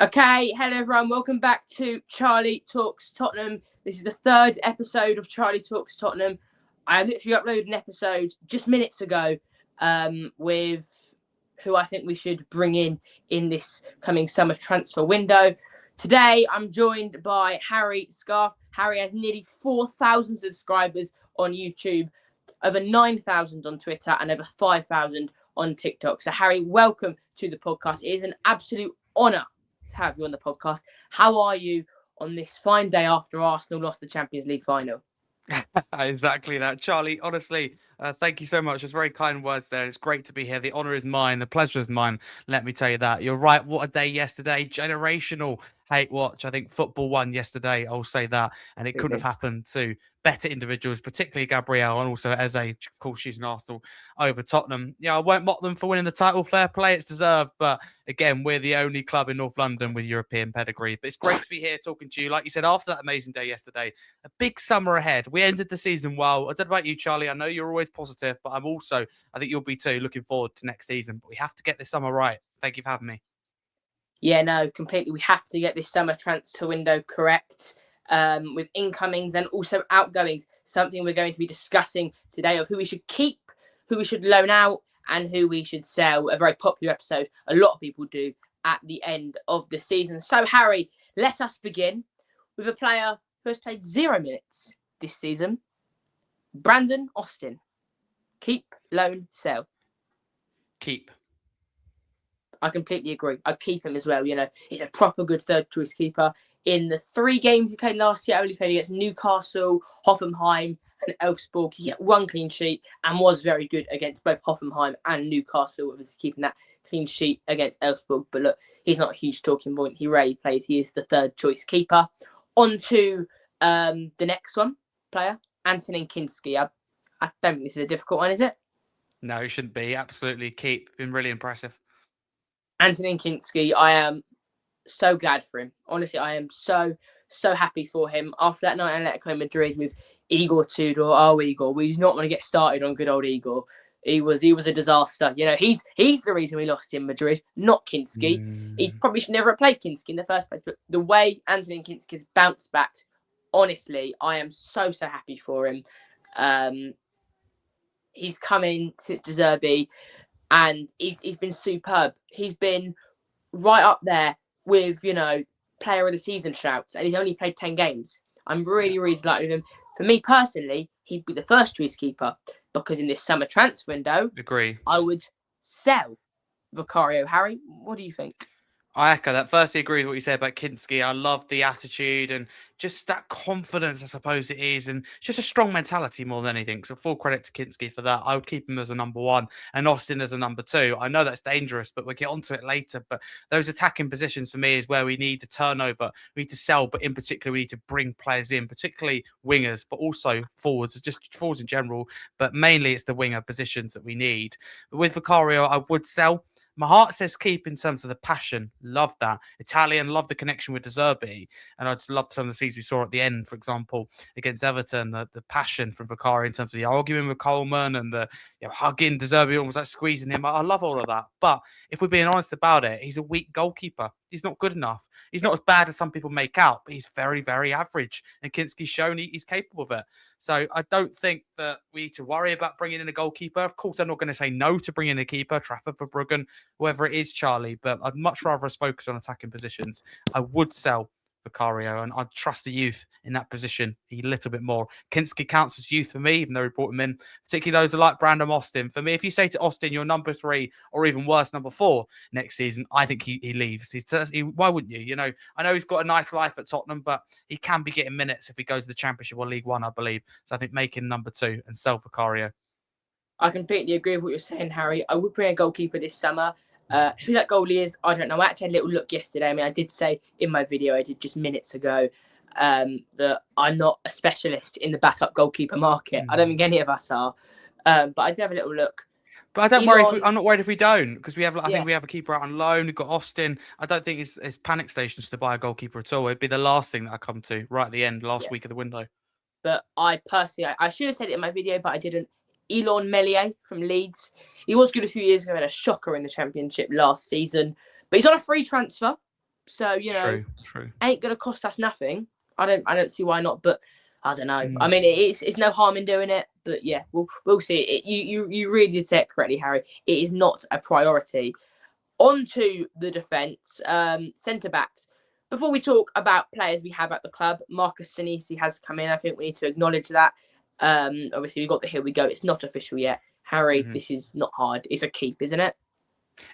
Okay, hello everyone. Welcome back to Charlie Talks Tottenham. This is the third episode of Charlie Talks Tottenham. I literally uploaded an episode just minutes ago with who I think we should bring in this coming summer transfer window. Today, I'm joined by Harry Scarfe. Harry has nearly 4,000 subscribers on YouTube, over 9,000 on Twitter, and over 5,000 on TikTok. So, Harry, welcome to the podcast. It is an absolute honour to have you on the podcast. How are you on this fine day after Arsenal lost the Champions League final? Exactly that, Charlie. Honestly, thank you so much. It's very kind words there. It's great to be here. The honour is mine. The pleasure is mine. Let me tell you that. You're right. What a day yesterday. Generational hate watch. I think football won yesterday. I'll say that. And it couldn't have happened to better individuals, particularly Gabrielle and also Eze. Of course, she's an Arsenal over Tottenham. Yeah, I won't mock them for winning the title. Fair play. It's deserved. But again, we're the only club in North London with European pedigree. But it's great to be here talking to you. Like you said, after that amazing day yesterday, a big summer ahead. We ended the season well. I don't know about you, Charlie. I know you're always positive, but I think you'll be too, looking forward to next season. But we have to get this summer right. Thank you for having me. Yeah, no, completely. We have to get this summer transfer window correct with incomings and also outgoings. Something we're going to be discussing today of who we should keep, who we should loan out, and who we should sell. A very popular episode. A lot of people do at the end of the season. So, Harry, let us begin with a player who has played 0 minutes this season. Brandon Austin. Keep, loan, sell. Keep. I completely agree. I'd keep him as well. You know, he's a proper good third choice keeper. In the 3 games he played last year, only played against Newcastle, Hoffenheim, and Elfsborg. He had 1 clean sheet and was very good against both Hoffenheim and Newcastle. Obviously, keeping that clean sheet against Elfsborg. But look, he's not a huge talking point. He rarely plays. He is the third choice keeper. On to the next player, Antonin Kinski. I don't think this is a difficult one, is it? No, it shouldn't be. Absolutely keep. Been really impressive. Antonin Kinski, I am so glad for him. Honestly, I am so happy for him. After that night at Atletico Madrid with Igor Tudor, Igor, we do not want to get started on good old Igor. He was a disaster. You know, he's the reason we lost in Madrid, not Kinski. He probably should never have played Kinski in the first place. But the way Antonin Kinski has bounced back, honestly, I am so happy for him. He's come in since De Zerbi, and he's been superb. He's been right up there with, you know, player of the season shouts, and he's only played 10 games. I'm really delighted with him. For me personally, he'd be the first choice keeper because in this summer transfer window, I would sell Vicario. Harry, what do you think? I echo that. Firstly, agree with what you said about Kinski. I love the attitude and just that confidence, I suppose it is, and just a strong mentality more than anything. So full credit to Kinski for that. I would keep him as a number 1 and Austin as a number 2. I know that's dangerous, but we'll get onto it later. But those attacking positions for me is where we need the turnover. We need to sell, but in particular, we need to bring players in, particularly wingers, but also forwards, just forwards in general. But mainly it's the winger positions that we need. But with Vicario, I would sell. My heart says keep in terms of the passion. Love that. Italian, love the connection with De Zerbi. And I just loved some of the scenes we saw at the end, for example, against Everton, the passion from Vicario in terms of the arguing with Coleman and the hugging De Zerbi, almost like squeezing him. I love all of that. But if we're being honest about it, he's a weak goalkeeper. He's not good enough. He's not as bad as some people make out, but he's very, very average. And Kinski's shown he's capable of it. So I don't think that we need to worry about bringing in a goalkeeper. Of course, I'm not going to say no to bringing in a keeper, Trafford for Bruggen, whoever it is, Charlie, but I'd much rather us focus on attacking positions. I would sell Vicario, and I'd trust the youth in that position a little bit more. Kinski counts as youth for me, even though we brought him in, particularly those who like Brandon Austin. For me, if you say to Austin, you're number 3 or even worse, number 4 next season, I think he leaves. Why wouldn't you? You know, I know he's got a nice life at Tottenham, but he can be getting minutes if he goes to the Championship or League One, I believe. So I think make him number 2 and sell Vicario. I completely agree with what you're saying, Harry. I would bring a goalkeeper this summer. Who that goalie is, I don't know. I actually had a little look yesterday. I mean, I did say in my video I did just minutes ago that I'm not a specialist in the backup goalkeeper market. I don't think any of us are. But I did have a little look. But I don't worry. I'm not worried if we don't, because we have. I think we have a keeper out on loan. We've got Austin. I don't think it's panic stations to buy a goalkeeper at all. It'd be the last thing that I come to right at the end, last week of the window. But I personally, I should have said it in my video, but I didn't. Elon Meslier from Leeds. He was good a few years ago. Had a shocker in the Championship last season, but he's on a free transfer. So, True. ain't going to cost us nothing. I don't see why not, but I don't know. I Mm. mean, it's no harm in doing it, but yeah, we'll see. You really did say it correctly, Harry. It is not a priority. On to the defence, centre backs. Before we talk about players we have at the club, Marcus Senesi has come in. I think we need to acknowledge that. Obviously, we've got the here we go. It's not official yet. Harry, this is not hard. It's a keep, isn't it?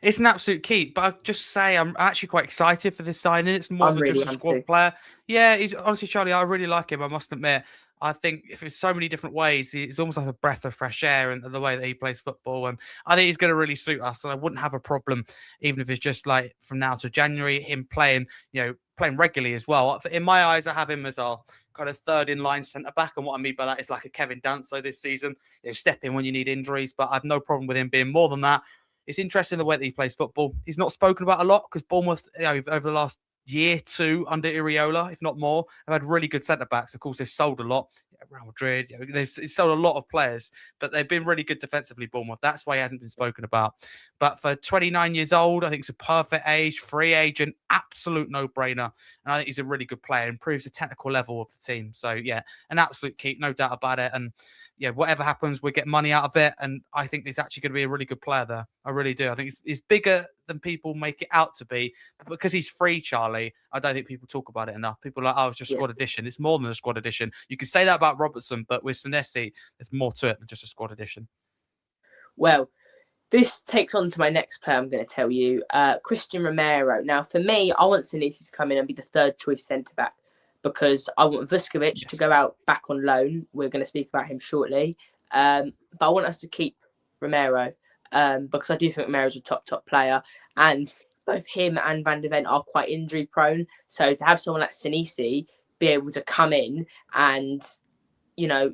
It's an absolute keep, but I'll just say I'm actually quite excited for this signing. It's more I'm than really just a am squad too. player. Yeah, he's honestly, Charlie, I really like him. I must admit. I think if it's so many different ways, he's almost like a breath of fresh air and the way that he plays football. And I think he's going to really suit us. And I wouldn't have a problem, even if it's just like from now to January, him playing, playing regularly as well. In my eyes, I have him as our kind of third in line centre back. And what I mean by that is like a Kevin Danso this season. Step in when you need injuries, but I've no problem with him being more than that. It's interesting the way that he plays football. He's not spoken about a lot because Bournemouth, over the last year, two under Iriola, if not more, have had really good centre backs. Of course, they've sold a lot. Real Madrid, they've sold a lot of players, but they've been really good defensively, Bournemouth. That's why he hasn't been spoken about. But for 29 years old, I think it's a perfect age, free agent, absolute no-brainer. And I think he's a really good player, improves the technical level of the team. So, yeah, an absolute keep, no doubt about it. And yeah, whatever happens, we get money out of it. And I think he's actually going to be a really good player there. I really do. I think he's bigger than people make it out to be. But because he's free, Charlie, I don't think people talk about it enough. People are like, oh, it's just squad edition. It's more than a squad edition. You can say that about Robertson, but with Senesi, there's more to it than just a squad edition. Well, this takes on to my next player I'm going to tell you, Christian Romero. Now, for me, I want Senesi to come in and be the third choice centre-back because I want Vuskovic to go out back on loan. We're going to speak about him shortly. But I want us to keep Romero because I do think Romero's a top player. And both him and Van de Ven are quite injury prone. So to have someone like Senesi be able to come in and,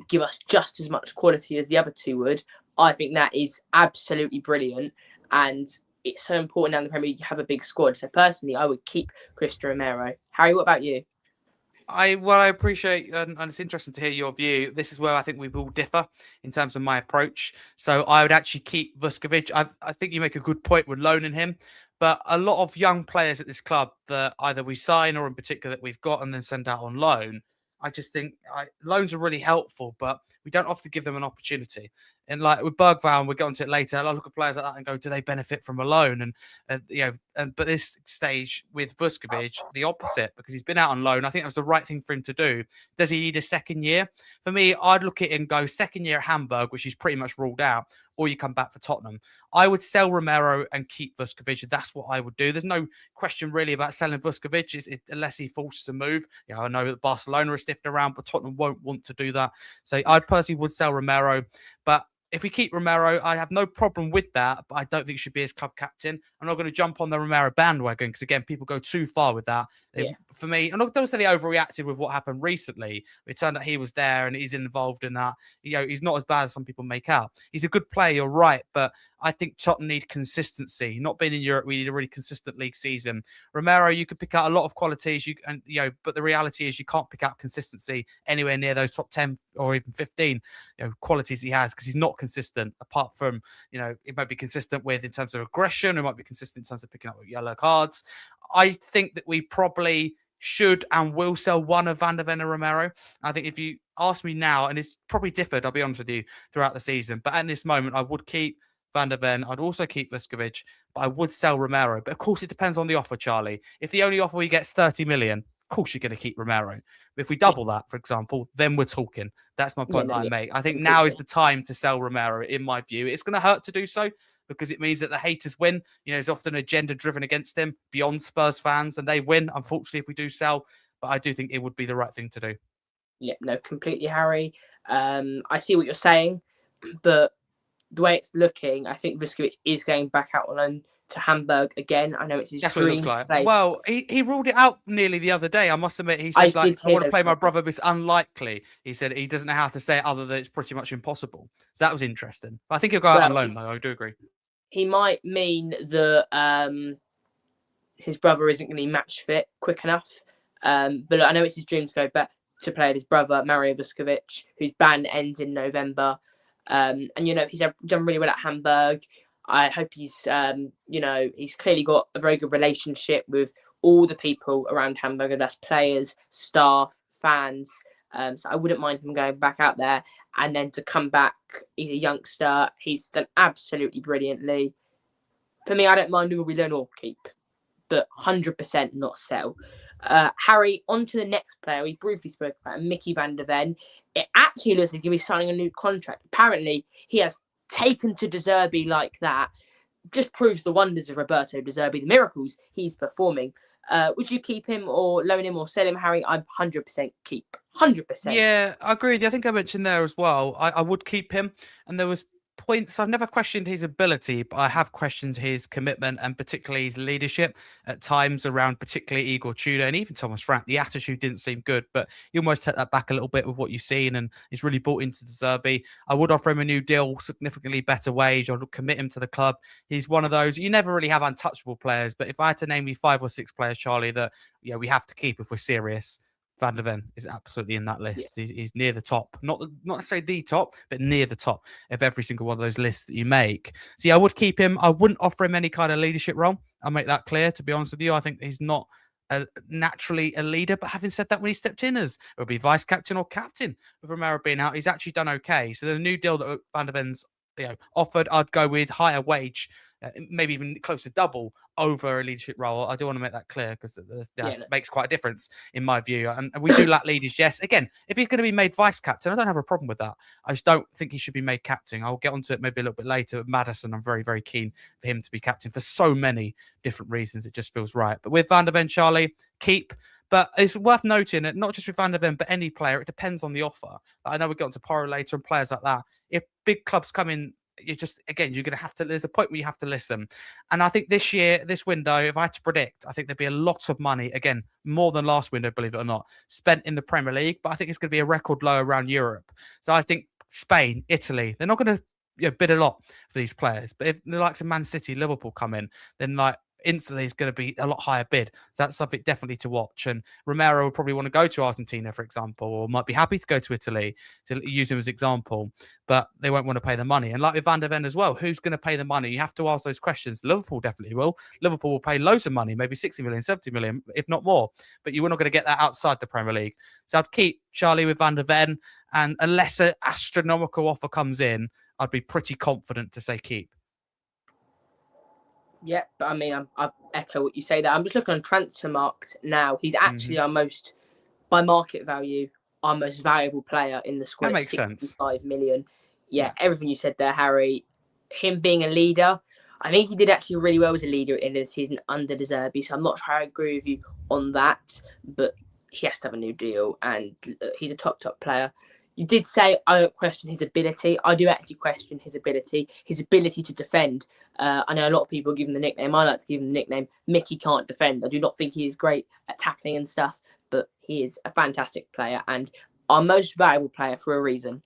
give us just as much quality as the other two would, I think that is absolutely brilliant. And it's so important now in the Premier League you have a big squad. So personally, I would keep Christian Romero. Harry, what about you? I appreciate, and it's interesting to hear your view. This is where I think we will differ in terms of my approach. So I would actually keep Vuskovic. I think you make a good point with loaning him, but a lot of young players at this club that either we sign or in particular that we've got and then send out on loan, I just think loans are really helpful, but we don't often give them an opportunity. And like with Bergvall, we'll get onto it later. I look at players like that and go, do they benefit from a loan? But this stage with Vuskovic, the opposite, because he's been out on loan. I think that was the right thing for him to do. Does he need a second year? For me, I'd look at it and go second year at Hamburg, which is pretty much ruled out, or you come back for Tottenham. I would sell Romero and keep Vuskovic. That's what I would do. There's no question really about selling Vuskovic unless he forces a move. I know that Barcelona are stiffing around, but Tottenham won't want to do that. So I personally would sell Romero, but if we keep Romero, I have no problem with that, but I don't think he should be his club captain. I'm not going to jump on the Romero bandwagon because, again, people go too far with that. For me, and I don't say they overreacted with what happened recently. It turned out he was there and he's involved in that. He's not as bad as some people make out. He's a good player, you're right, but I think Tottenham need consistency. Not being in Europe, we need a really consistent league season. Romero, you could pick out a lot of qualities, but the reality is you can't pick out consistency anywhere near those top 10 or even 15 qualities he has because he's not consistent. Apart from, it might be consistent with in terms of aggression, it might be consistent in terms of picking up yellow cards. I think that we probably should and will sell one of Van de Ven and Romero. I think if you ask me now, and it's probably differed, I'll be honest with you, throughout the season, but at this moment, I would keep Van de Ven. I'd also keep Vuskovic, but I would sell Romero. But of course, it depends on the offer, Charlie. If the only offer we get is 30 million, of course you're going to keep Romero. But if we double that, for example, then we're talking. That's my point that I make. I think now is the time to sell Romero, in my view. It's going to hurt to do so because it means that the haters win. There's often agenda driven against him beyond Spurs fans, and they win, unfortunately, if we do sell. But I do think it would be the right thing to do. Yeah, no, completely, Harry. I see what you're saying, but the way it's looking, I think Vuskovic is going back out on loan to Hamburg again. I know it's his That's what it looks like. play. Well, he ruled it out nearly the other day. I must admit, he said, I want to play my brother, but it's unlikely. He said he doesn't know how to say it other than it's pretty much impossible. So that was interesting. But I think he'll go out on loan, though. I do agree. He might mean that his brother isn't going to be match fit quick enough. But I know it's his dream to go back to play with his brother, Mario Vuskovic, whose ban ends in November. And he's done really well at Hamburg. I hope he's, he's clearly got a very good relationship with all the people around Hamburger. That's players, staff, fans. So I wouldn't mind him going back out there. And then to come back, he's a youngster. He's done absolutely brilliantly. For me, I don't mind whether we loan or keep, but 100% not sell. Harry, on to the next player. We briefly spoke about Mickey van der Ven. It actually looks like he's signing a new contract. Apparently, he has taken to De Zerbi like that. Just proves the wonders of Roberto De Zerbi, the miracles he's performing. Would you keep him or loan him or sell him, Harry? I'm 100% keep. 100%. Yeah, I agree with you. I think I mentioned there as well. I would keep him. And there was points. I've never questioned his ability, but I have questioned his commitment and particularly his leadership at times around particularly Igor Tudor and even Thomas Frank. The attitude didn't seem good, but you almost take that back a little bit with what you've seen, and he's really bought into De Zerbi. I would offer him a new deal, significantly better wage. I would commit him to the club. He's one of those, you never really have untouchable players, but if I had to name you 5 or 6 players, Charlie, that we have to keep if we're serious, Van der Ven is absolutely in that list. Yeah. He's near the top, not necessarily the top, but near the top of every single one of those lists that you make. So yeah, I would keep him. I wouldn't offer him any kind of leadership role. I'll make that clear. To be honest with you, I think he's not naturally a leader. But having said that, when he stepped in as it'll be vice captain or captain with Romero being out, he's actually done okay. So the new deal that Van der Ven's offered, I'd go with higher wage. Maybe even close to double over a leadership role. I do want to make that clear because that makes quite a difference in my view. And we do lack leaders, yes. Again, if he's going to be made vice captain, I don't have a problem with that. I just don't think he should be made captain. I'll get onto it maybe a little bit later. With Maddison, I'm very, very keen for him to be captain for so many different reasons. It just feels right. But with Van der Ven, Charlie, keep. But it's worth noting that not just with Van der Ven, but any player, it depends on the offer. I know we'll get onto Porro later and players like that. If big clubs come in, you're going to have to, there's a point where you have to listen. And I think this year, this window, if I had to predict, I think there'd be a lot of money, again, more than last window, believe it or not, spent in the Premier League. But I think it's going to be a record low around Europe. So I think Spain, Italy, they're not going to bid a lot for these players. But if the likes of Man City, Liverpool come in, then instantly is going to be a lot higher bid. So that's something definitely to watch. And Romero will probably want to go to Argentina, for example, or might be happy to go to Italy to use him as example, but they won't want to pay the money. And like with Van der Ven as well, who's going to pay the money? You have to ask those questions. Liverpool definitely will. Liverpool will pay loads of money, maybe 60 million, 70 million, if not more, but you're not going to get that outside the Premier League. So I'd keep Charlie with Van der Ven, and unless an astronomical offer comes in, I'd be pretty confident to say keep. Yeah, but I mean, I echo what you say there. I'm just looking on Transfermarkt now. He's actually our most, by market value, our most valuable player in the squad. That makes sense. 5 million. Yeah, everything you said there, Harry. Him being a leader, I think he did actually really well as a leader at the end of the season under De Zerbi. So I'm not sure I agree with you on that, but he has to have a new deal, and he's a top player. You did say I don't question his ability. I do actually question his ability to defend. I know a lot of people give him the nickname. I like to give him the nickname Mickey Can't Defend. I do not think he is great at tackling and stuff, but he is a fantastic player and our most valuable player for a reason.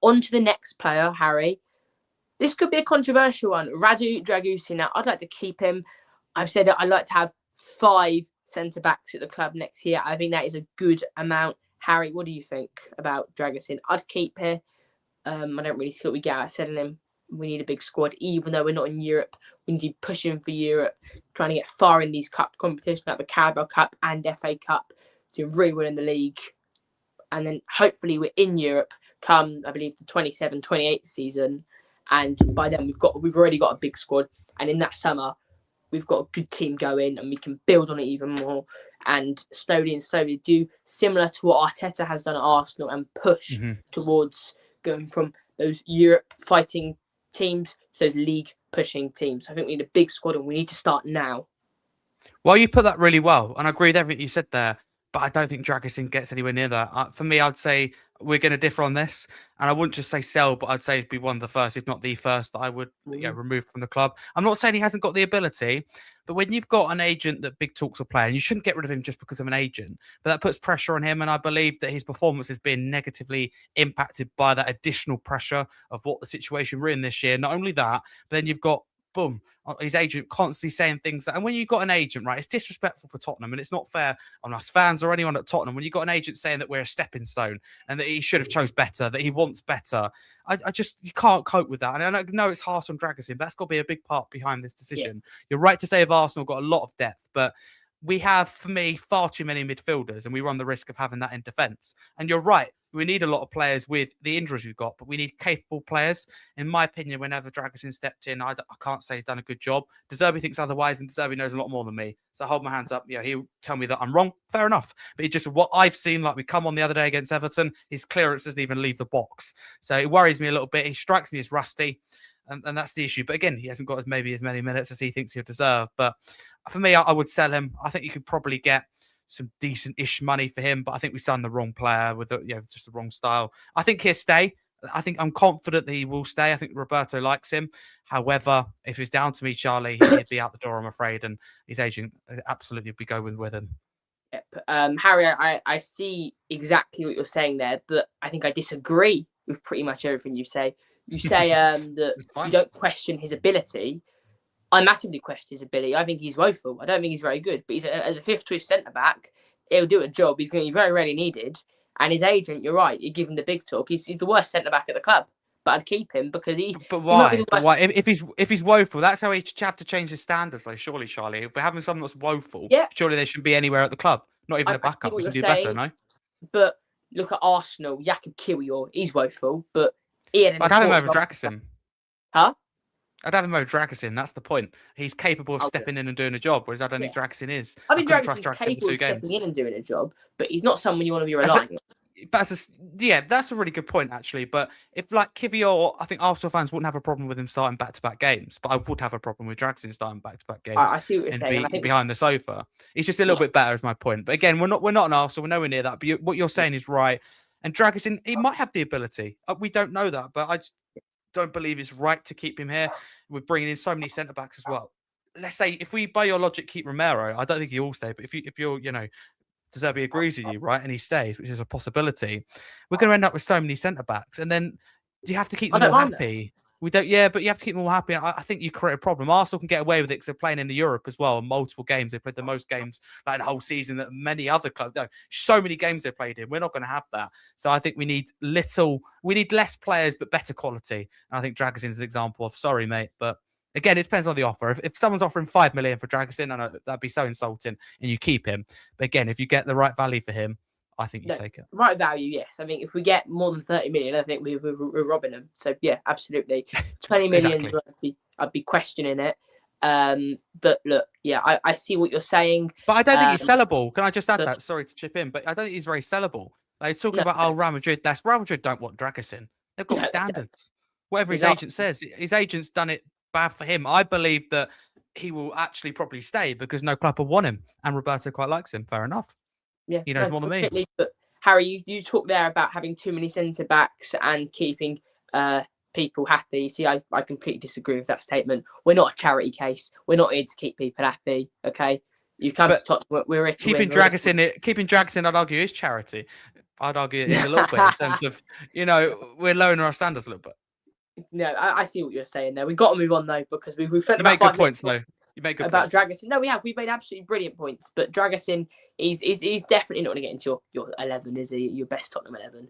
On to the next player, Harry. This could be a controversial one. Radu Dragusin. Now, I'd like to keep him. I've said that I'd like to have 5 centre-backs at the club next year. I think that is a good amount. Harry, what do you think about Dragusin? I'd keep here. I don't really see what we get out of selling him. We need a big squad, even though we're not in Europe. We need to be pushing for Europe, trying to get far in these cup competitions like the Carabao Cup and FA Cup, doing really well in the league. And then hopefully we're in Europe come, I believe, the 27-28 season. And by then we've already got a big squad. And in that summer, we've got a good team going and we can build on it even more. And slowly do similar to what Arteta has done at Arsenal and push towards going from those Europe fighting teams to those league pushing teams. I think we need a big squad and we need to start now. Well, you put that really well, and I agree with everything you said there, but I don't think Dragusin gets anywhere near that. For me, I'd say we're going to differ on this, and I wouldn't just say sell, but I'd say it'd be one of the first, if not the first, that I would remove from the club. I'm not saying he hasn't got the ability, but when you've got an agent that big talks are playing, you shouldn't get rid of him just because of an agent. But that puts pressure on him, and I believe that his performance has been negatively impacted by that additional pressure of what the situation we're in this year. Not only that, but then you've got boom, his agent constantly saying things that, and when you've got an agent, right, it's disrespectful for Tottenham, and it's not fair on us fans or anyone at Tottenham. When you've got an agent saying that we're a stepping stone and that he should have chose better, that he wants better, I just, you can't cope with that. And I know it's harsh on Dragusin, but that's got to be a big part behind this decision. You're right to say if Arsenal got a lot of depth, but we have, for me, far too many midfielders, and we run the risk of having that in defence. And you're right, we need a lot of players with the injuries we've got, but we need capable players. In my opinion, whenever Dragusin stepped in, I can't say he's done a good job. De Zerbi thinks otherwise, and De Zerbi knows a lot more than me. So I hold my hands up. He'll tell me that I'm wrong. Fair enough. But just what I've seen, like we come on the other day against Everton, his clearance doesn't even leave the box. So it worries me a little bit. He strikes me as rusty. And that's the issue. But again, he hasn't got maybe as many minutes as he thinks he'll deserve. But for me, I would sell him. I think you could probably get some decent-ish money for him. But I think we signed the wrong player with just the wrong style. I think he'll stay. I'm confident that he will stay. I think Roberto likes him. However, if it's down to me, Charlie, he'd be out the door, I'm afraid. And his agent absolutely would be going with him. Yep. Harry, I see exactly what you're saying there, but I think I disagree with pretty much everything you say. You say that you don't question his ability. I massively question his ability. I think he's woeful. I don't think he's very good. But as a fifth choice centre back, he'll do a job. He's going to be very rarely needed. And his agent, you're right. You give him the big talk. He's the worst centre back at the club. But I'd keep him because he. But why? But why? If he's woeful, that's how he have to change his standards. Like surely, Charlie, if we're having someone that's woeful, surely they shouldn't be anywhere at the club. Not even a backup. We can do better, no? But look at Arsenal. Jakub Kiwior, he's woeful, but. I'd have him over Dragusin. Huh? I'd have him over Dragusin. That's the point. He's capable of stepping in and doing a job, whereas I don't think Dragusin is. I mean, Dragusin's capable of stepping in and doing a job, but he's not someone you want to be relying on. But that's a really good point, actually. But if like Kiwior, I think Arsenal fans wouldn't have a problem with him starting back-to-back games. But I would have a problem with Dragusin starting back-to-back games. I see what you're saying. I think behind the sofa, he's just a little bit better, is my point. But again, we're not an Arsenal. We're nowhere near that. But what you're saying is right. And Dragusin, he might have the ability. We don't know that, but I just don't believe it's right to keep him here. We're bringing in so many centre backs as well. Let's say if we, by your logic, keep Romero, I don't think he will stay. But if you're, De Zerbi agrees with you, right, and he stays, which is a possibility, we're going to end up with so many centre backs, and then you have to keep them all happy. We don't, but you have to keep them all happy. I think you create a problem. Arsenal can get away with it because they're playing in the Europe as well, multiple games. They played the most games like the whole season that many other clubs. No, so many games they played in. We're not going to have that. So I think we need less players but better quality. And I think Dragusin's an example of sorry, mate, but again, it depends on the offer. If someone's offering 5 million for Dragusin, I know that'd be so insulting, and you keep him. But again, if you get the right value for him, I think you take it. Right value, yes. I think if we get more than 30 million, I think we're robbing them. So yeah, absolutely. 20 million, exactly. I'd be questioning it. But look, yeah, I see what you're saying. But I don't think he's sellable. Can I just add that? Sorry to chip in, but I don't think he's very sellable. Like, he's talking about Real Madrid. Real Madrid don't want Dragusin. They've got standards. Whatever his agent says, his agent's done it bad for him. I believe that he will actually probably stay because no club will want him, and Roberto quite likes him. Fair enough. Yeah, he knows more than me. But Harry, you talk there about having too many centre backs and keeping people happy. See, I completely disagree with that statement. We're not a charity case. We're not here to keep people happy. Okay, you come to Tottenham. We're here to keeping Dragusin. I'd argue is charity. I'd argue it's a little bit in terms of we're lowering our standards a little bit. No, I see what you're saying there. We've got to move on though because we've spent about 5 points though. You make good about points. Dragusin. No, we have. We've made absolutely brilliant points. But Dragusin, he's definitely not going to get into your 11, is he? Your best Tottenham 11.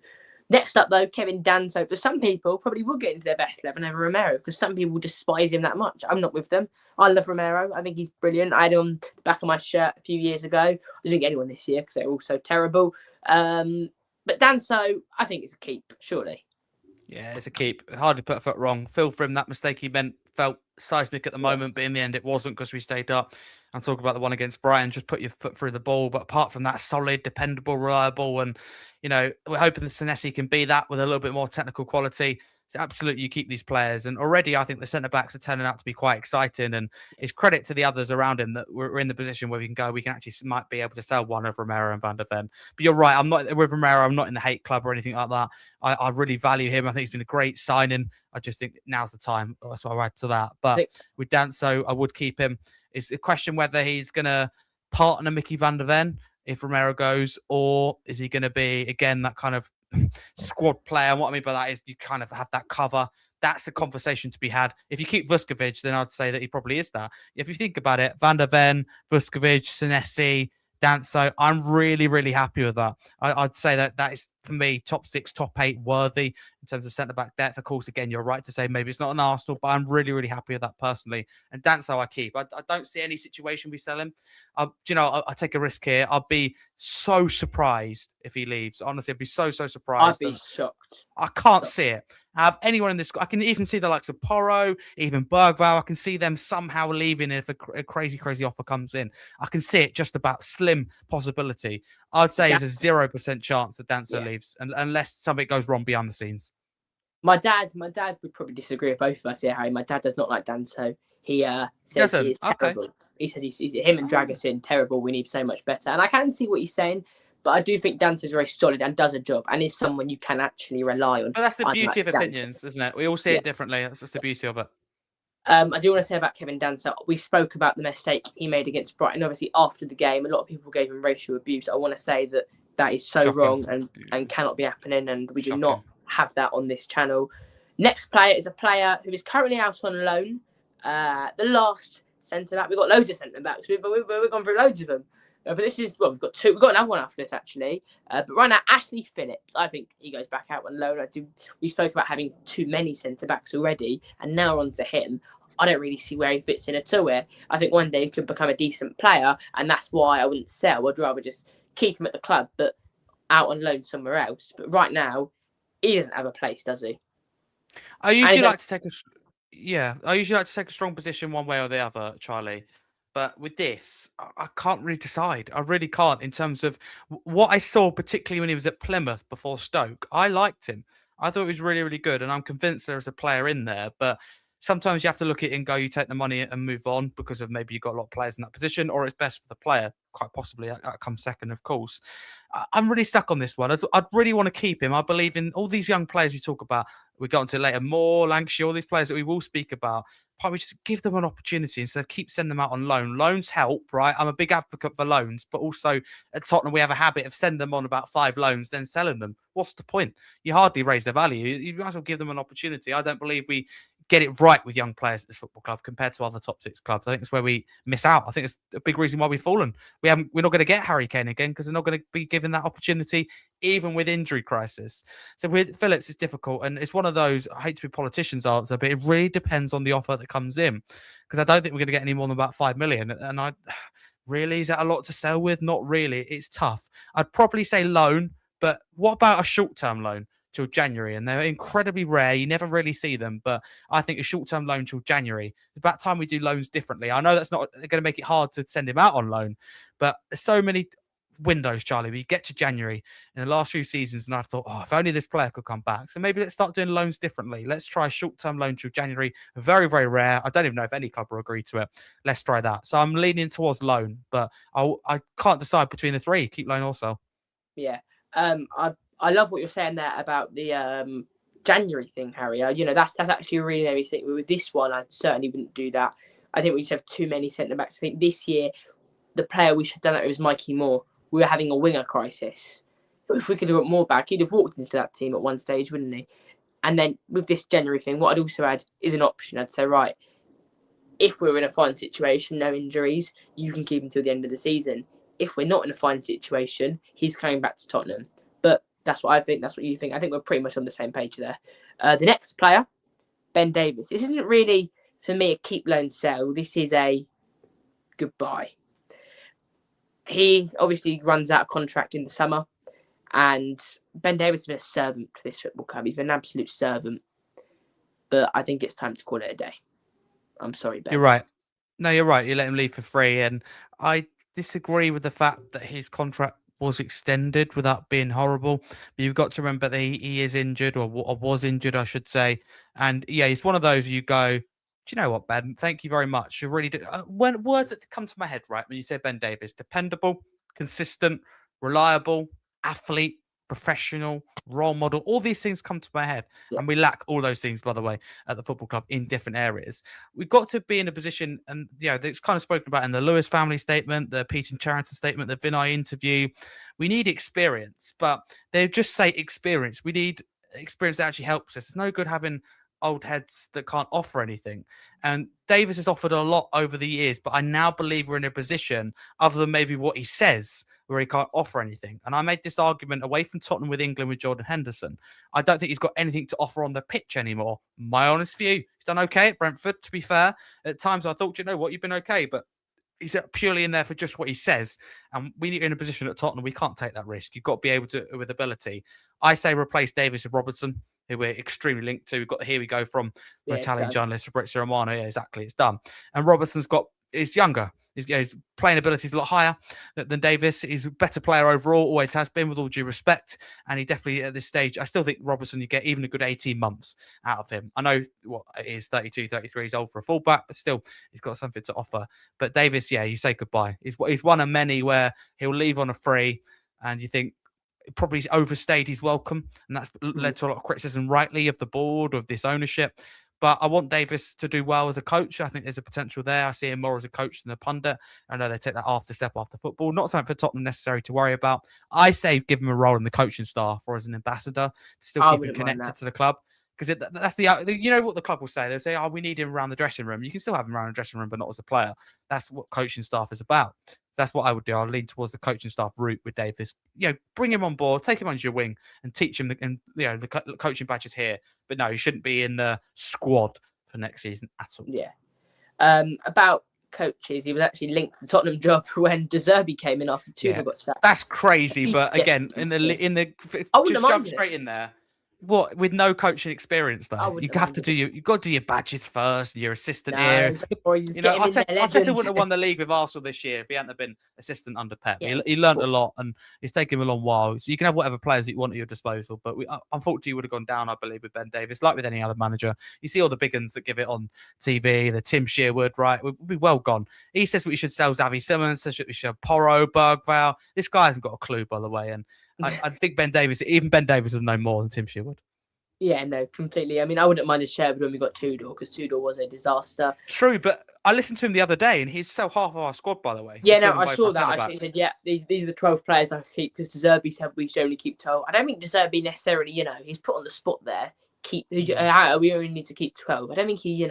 Next up, though, Kevin Danso. For some people, probably will get into their best 11 over Romero because some people despise him that much. I'm not with them. I love Romero. I think he's brilliant. I had him on the back of my shirt a few years ago. I didn't get anyone this year because they were all so terrible. But Danso, I think it's a keep, surely. Yeah, it's a keep. Hardly put a foot wrong. Feel for him that mistake he felt seismic at the moment, but in the end it wasn't because we stayed up. And talk about the one against Brighton, just put your foot through the ball. But apart from that, solid, dependable, reliable, and we're hoping that Senesi can be that with a little bit more technical quality. So absolutely, you keep these players. And already, I think the centre backs are turning out to be quite exciting. And it's credit to the others around him that we're in the position where we can actually might be able to sell one of Romero and Van der Ven. But you're right, I'm not with Romero. I'm not in the hate club or anything like that. I really value him. I think he's been a great signing. I just think now's the time. So I'll add to that. But with Danso, I would keep him. It's a question whether he's going to partner Mickey Van der Ven if Romero goes, or is he going to be, again, that kind of squad player? And what I mean by that is you kind of have that cover. that's a conversation to be had. If you keep Vuskovic, then I'd say that he probably is that. If you think about it, Van der Ven, Vuskovic, Senesi, Danso, I'm really, really happy with that. I'd say that is, for me, top 6, top 8 worthy in terms of centre-back depth. Of course, again, you're right to say maybe it's not an Arsenal, but I'm really, really happy with that personally. And Danso I keep. I don't see any situation we sell him. I take a risk here. I'll be so surprised if he leaves. Honestly, I'd be so I'd surprised. be shocked. I can't see it. Have anyone in this? I can even see the likes of Porro, even Bergvall. I can see them somehow leaving if a crazy offer comes in. I can see it just about slim possibility. I'd say there's a 0% chance that Danso leaves, unless something goes wrong behind the scenes. My dad would probably disagree with both of us here, Harry. My dad does not like Danso. He says he is terrible. He says he's him and Dragusin terrible. We need so much better. And I can see what he's saying. But I do think Dance's very solid and does a job and is someone you can actually rely on. But that's the beauty of opinions, isn't it? We all see it differently. That's just the beauty of it. I do want to say about Kevin Danso, we spoke about the mistake he made against Brighton. Obviously, after the game, a lot of people gave him racial abuse. I want to say that is so wrong and cannot be happening, and we do not have that on this channel. Next player is a player who is currently out on loan. The last centre-back. We've got loads of centre-backs. We've gone through loads of them. But this is, we've got 2. We've got another one after this, actually. But right now, Ashley Phillips, I think he goes back out on loan. We spoke about having too many centre-backs already, and now we're on to him. I don't really see where he fits in at all here. I think one day he could become a decent player, and that's why I wouldn't sell. I'd rather just keep him at the club, but out on loan somewhere else. But right now, he doesn't have a place, does he? I usually like to take a strong position one way or the other, Charlie. But with this, I can't really decide. I really can't in terms of what I saw, particularly when he was at Plymouth before Stoke. I liked him. I thought he was really, really good. And I'm convinced there's a player in there. But sometimes you have to look at it and go, you take the money and move on because of maybe you've got a lot of players in that position, or it's best for the player. Quite possibly that comes second, of course. I'm really stuck on this one. I'd really want to keep him. I believe in all these young players we talk about. We got into later, Moore, Lancashire, all these players that we will speak about. Probably just give them an opportunity instead of keep sending them out on loan. Loans help, right? I'm a big advocate for loans, but also at Tottenham, we have a habit of sending them on about 5 loans, then selling them. What's the point? You hardly raise their value. You might as well give them an opportunity. I don't believe we get it right with young players at this football club compared to other top 6 clubs. I think it's where we miss out. I think it's a big reason why we've fallen. We're not going to get Harry Kane again because they're not going to be given that opportunity, even with injury crisis. So with Phillips, it's difficult. And it's one of those, I hate to be politician's answer, but it really depends on the offer that comes in. Because I don't think we're going to get any more than about 5 million. And really, is that a lot to sell with? Not really. It's tough. I'd probably say loan, but what about a short-term loan till January? And they're incredibly rare. You never really see them, but I think a short-term loan till January. It's about time we do loans differently. I know that's not going to make it hard to send him out on loan, but there's so many windows, Charlie. We get to January in the last few seasons, and I thought, if only this player could come back. So maybe let's start doing loans differently. Let's try a short-term loan till January. Very, very rare. I don't even know if any club will agree to it. Let's try that. So I'm leaning towards loan, but I can't decide between the 3. Keep loan or sell. Yeah. I love what you're saying there about the January thing, Harry. That's actually really made me think. With this one, I certainly wouldn't do that. I think we just have too many centre backs. I think this year, the player we should have done it was Mikey Moore. We were having a winger crisis. If we could have got more back, he'd have walked into that team at one stage, wouldn't he? And then with this January thing, what I'd also add is an option. I'd say, right, if we're in a fine situation, no injuries, you can keep him till the end of the season. If we're not in a fine situation, he's coming back to Tottenham. But that's what I think. That's what you think. I think we're pretty much on the same page there. The next player, Ben Davies. This isn't really, for me, a keep, loan, sell. This is a goodbye. He obviously runs out of contract in the summer. And Ben Davies has been a servant to this football club. He's been an absolute servant. But I think it's time to call it a day. I'm sorry, Ben. You're right. No, you're right. You let him leave for free. And I disagree with the fact that his contract was extended without being horrible. But you've got to remember that he is injured, or was injured, I should say. And yeah, he's one of those you go, do you know what, Ben? Thank you very much. You really do. When words that come to my head, right, when you say Ben Davies, dependable, consistent, reliable, athlete, professional, role model, all these things come to my head. Yeah. And we lack all those things, by the way, at the football club in different areas. We've got to be in a position, and it's kind of spoken about in the Lewis family statement, the Pete and Charrington statement, the Vinay interview. We need experience, but they just say experience. We need experience that actually helps us. It's no good having old heads that can't offer anything. And Davis has offered a lot over the years, but I now believe we're in a position, other than maybe what he says, where he can't offer anything. And I made this argument away from Tottenham with England with Jordan Henderson. I don't think he's got anything to offer on the pitch anymore. My honest view. He's done okay at Brentford, to be fair. At times I thought, you know what, you've been okay, but he's purely in there for just what he says. And we need in a position at Tottenham, we can't take that risk. You've got to be able to, with ability. I say replace Davis with Robertson, who we're extremely linked to. We've got the Here We Go from Italian journalist Fabrizio Romano. Yeah, exactly. It's done. And Robertson's is younger. His playing ability is a lot higher than Davis. He's a better player overall, always has been, with all due respect. And he definitely, at this stage, I still think Robertson, you get even a good 18 months out of him. I know what it is, 32, 33, he's old for a fullback, but still, he's got something to offer. But Davis, yeah, you say goodbye. He's one of many where he'll leave on a free, and you think, probably overstayed his welcome, and that's led to a lot of criticism, rightly, of the board, of this ownership. But I want Davis to do well as a coach. I think there's a potential there. I see him more as a coach than a pundit. I know they take that after step after football. Not something for Tottenham necessary to worry about. I say give him a role in the coaching staff or as an ambassador to still keep him connected to the club. Because that's you know what the club will say. They'll say, oh, we need him around the dressing room. You can still have him around the dressing room, but not as a player. That's what coaching staff is about. So that's what I would do. I'll lean towards the coaching staff route with Davis. You know, bring him on board, take him under your wing, and teach him. The coaching badge is here. But no, he shouldn't be in the squad for next season at all. Yeah. About coaches, he was actually linked to the Tottenham job when De Zerbi came in after Tudor got sacked. That's crazy, but again, I wouldn't just jump straight in there. What, with no coaching experience though? You have to do you've got to do your badges first. Your assistant here. Arteta wouldn't have won the league with Arsenal this year if he hadn't have been assistant under Pep. Yeah, he learned a lot, and it's taken him a long while. So you can have whatever players you want at your disposal, but unfortunately would have gone down, I believe, with Ben Davis, like with any other manager. You see all the big uns that give it on TV, the Tim Sherwood, right? We'll be well gone. He says we should sell Xavi Simons, says we should have Porro, Bergvall. This guy hasn't got a clue, by the way, and I think Ben Davis would know more than Tim Sherwood. Yeah, no, completely. I mean, I wouldn't mind a Sherwood when we got Tudor, because Tudor was a disaster. True, but I listened to him the other day, and he's still half of our squad, by the way. Yeah, no, I saw that. He said, yeah, these are the 12 players I keep, because De Zerbi said we should only keep 12. I don't think De Zerbi necessarily, he's put on the spot there. We only need to keep 12. I don't think he,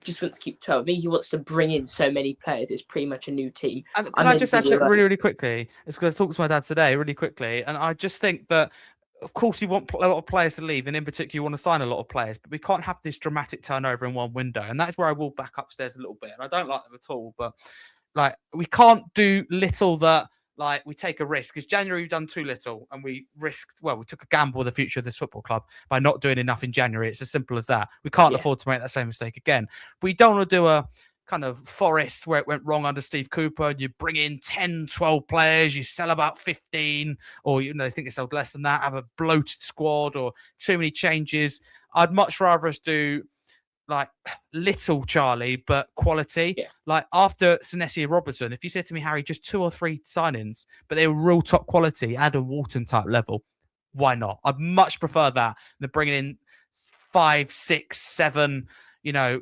just wants to keep 12. I think he wants to bring in so many players. It's pretty much a new team. And can I just add something really, really quickly? It's going to talk to my dad today really quickly. And I just think that, of course, you want a lot of players to leave, and in particular, you want to sign a lot of players, but we can't have this dramatic turnover in one window. And that's where I will back upstairs a little bit. And I don't like them at all, but we can't do little that we take a risk, because January we've done too little, and we took a gamble with the future of this football club by not doing enough in January. It's as simple as that. We can't afford to make that same mistake again. We don't want to do a kind of Forest where it went wrong under Steve Cooper, and you bring in 10, 12 players, you sell about 15, or they think they sold less than that, have a bloated squad or too many changes. I'd much rather us do little, Charlie, but quality. Yeah. After Senesi and Robertson, if you said to me, Harry, just 2 or 3 signings, but they were real top quality, Adam Walton type level, why not? I'd much prefer that than bringing in 5, 6, 7,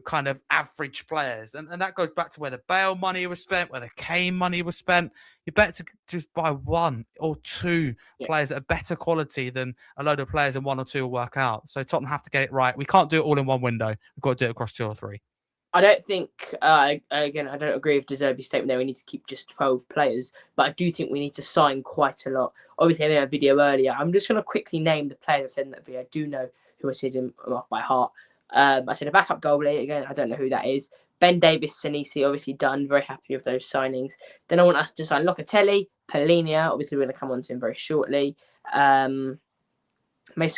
kind of average players. And that goes back to where the Bale money was spent, where the Kane money was spent. You're better to just buy 1 or 2 players that are better quality than a load of players, and 1 or 2 will work out. So Tottenham have to get it right. We can't do it all in one window. We've got to do it across 2 or 3. I don't think, again, I don't agree with De Zerbi's statement there. We need to keep just 12 players, but I do think we need to sign quite a lot. Obviously, I made a video earlier. I'm just going to quickly name the players I said in that video. I do know who I said them off by heart. I said a backup goalie. Again, I don't know who that is. Ben Davis, Senesi, obviously done. Very happy with those signings. Then I want us to sign Locatelli, Polinia. Obviously, we're going to come on to him very shortly. Mason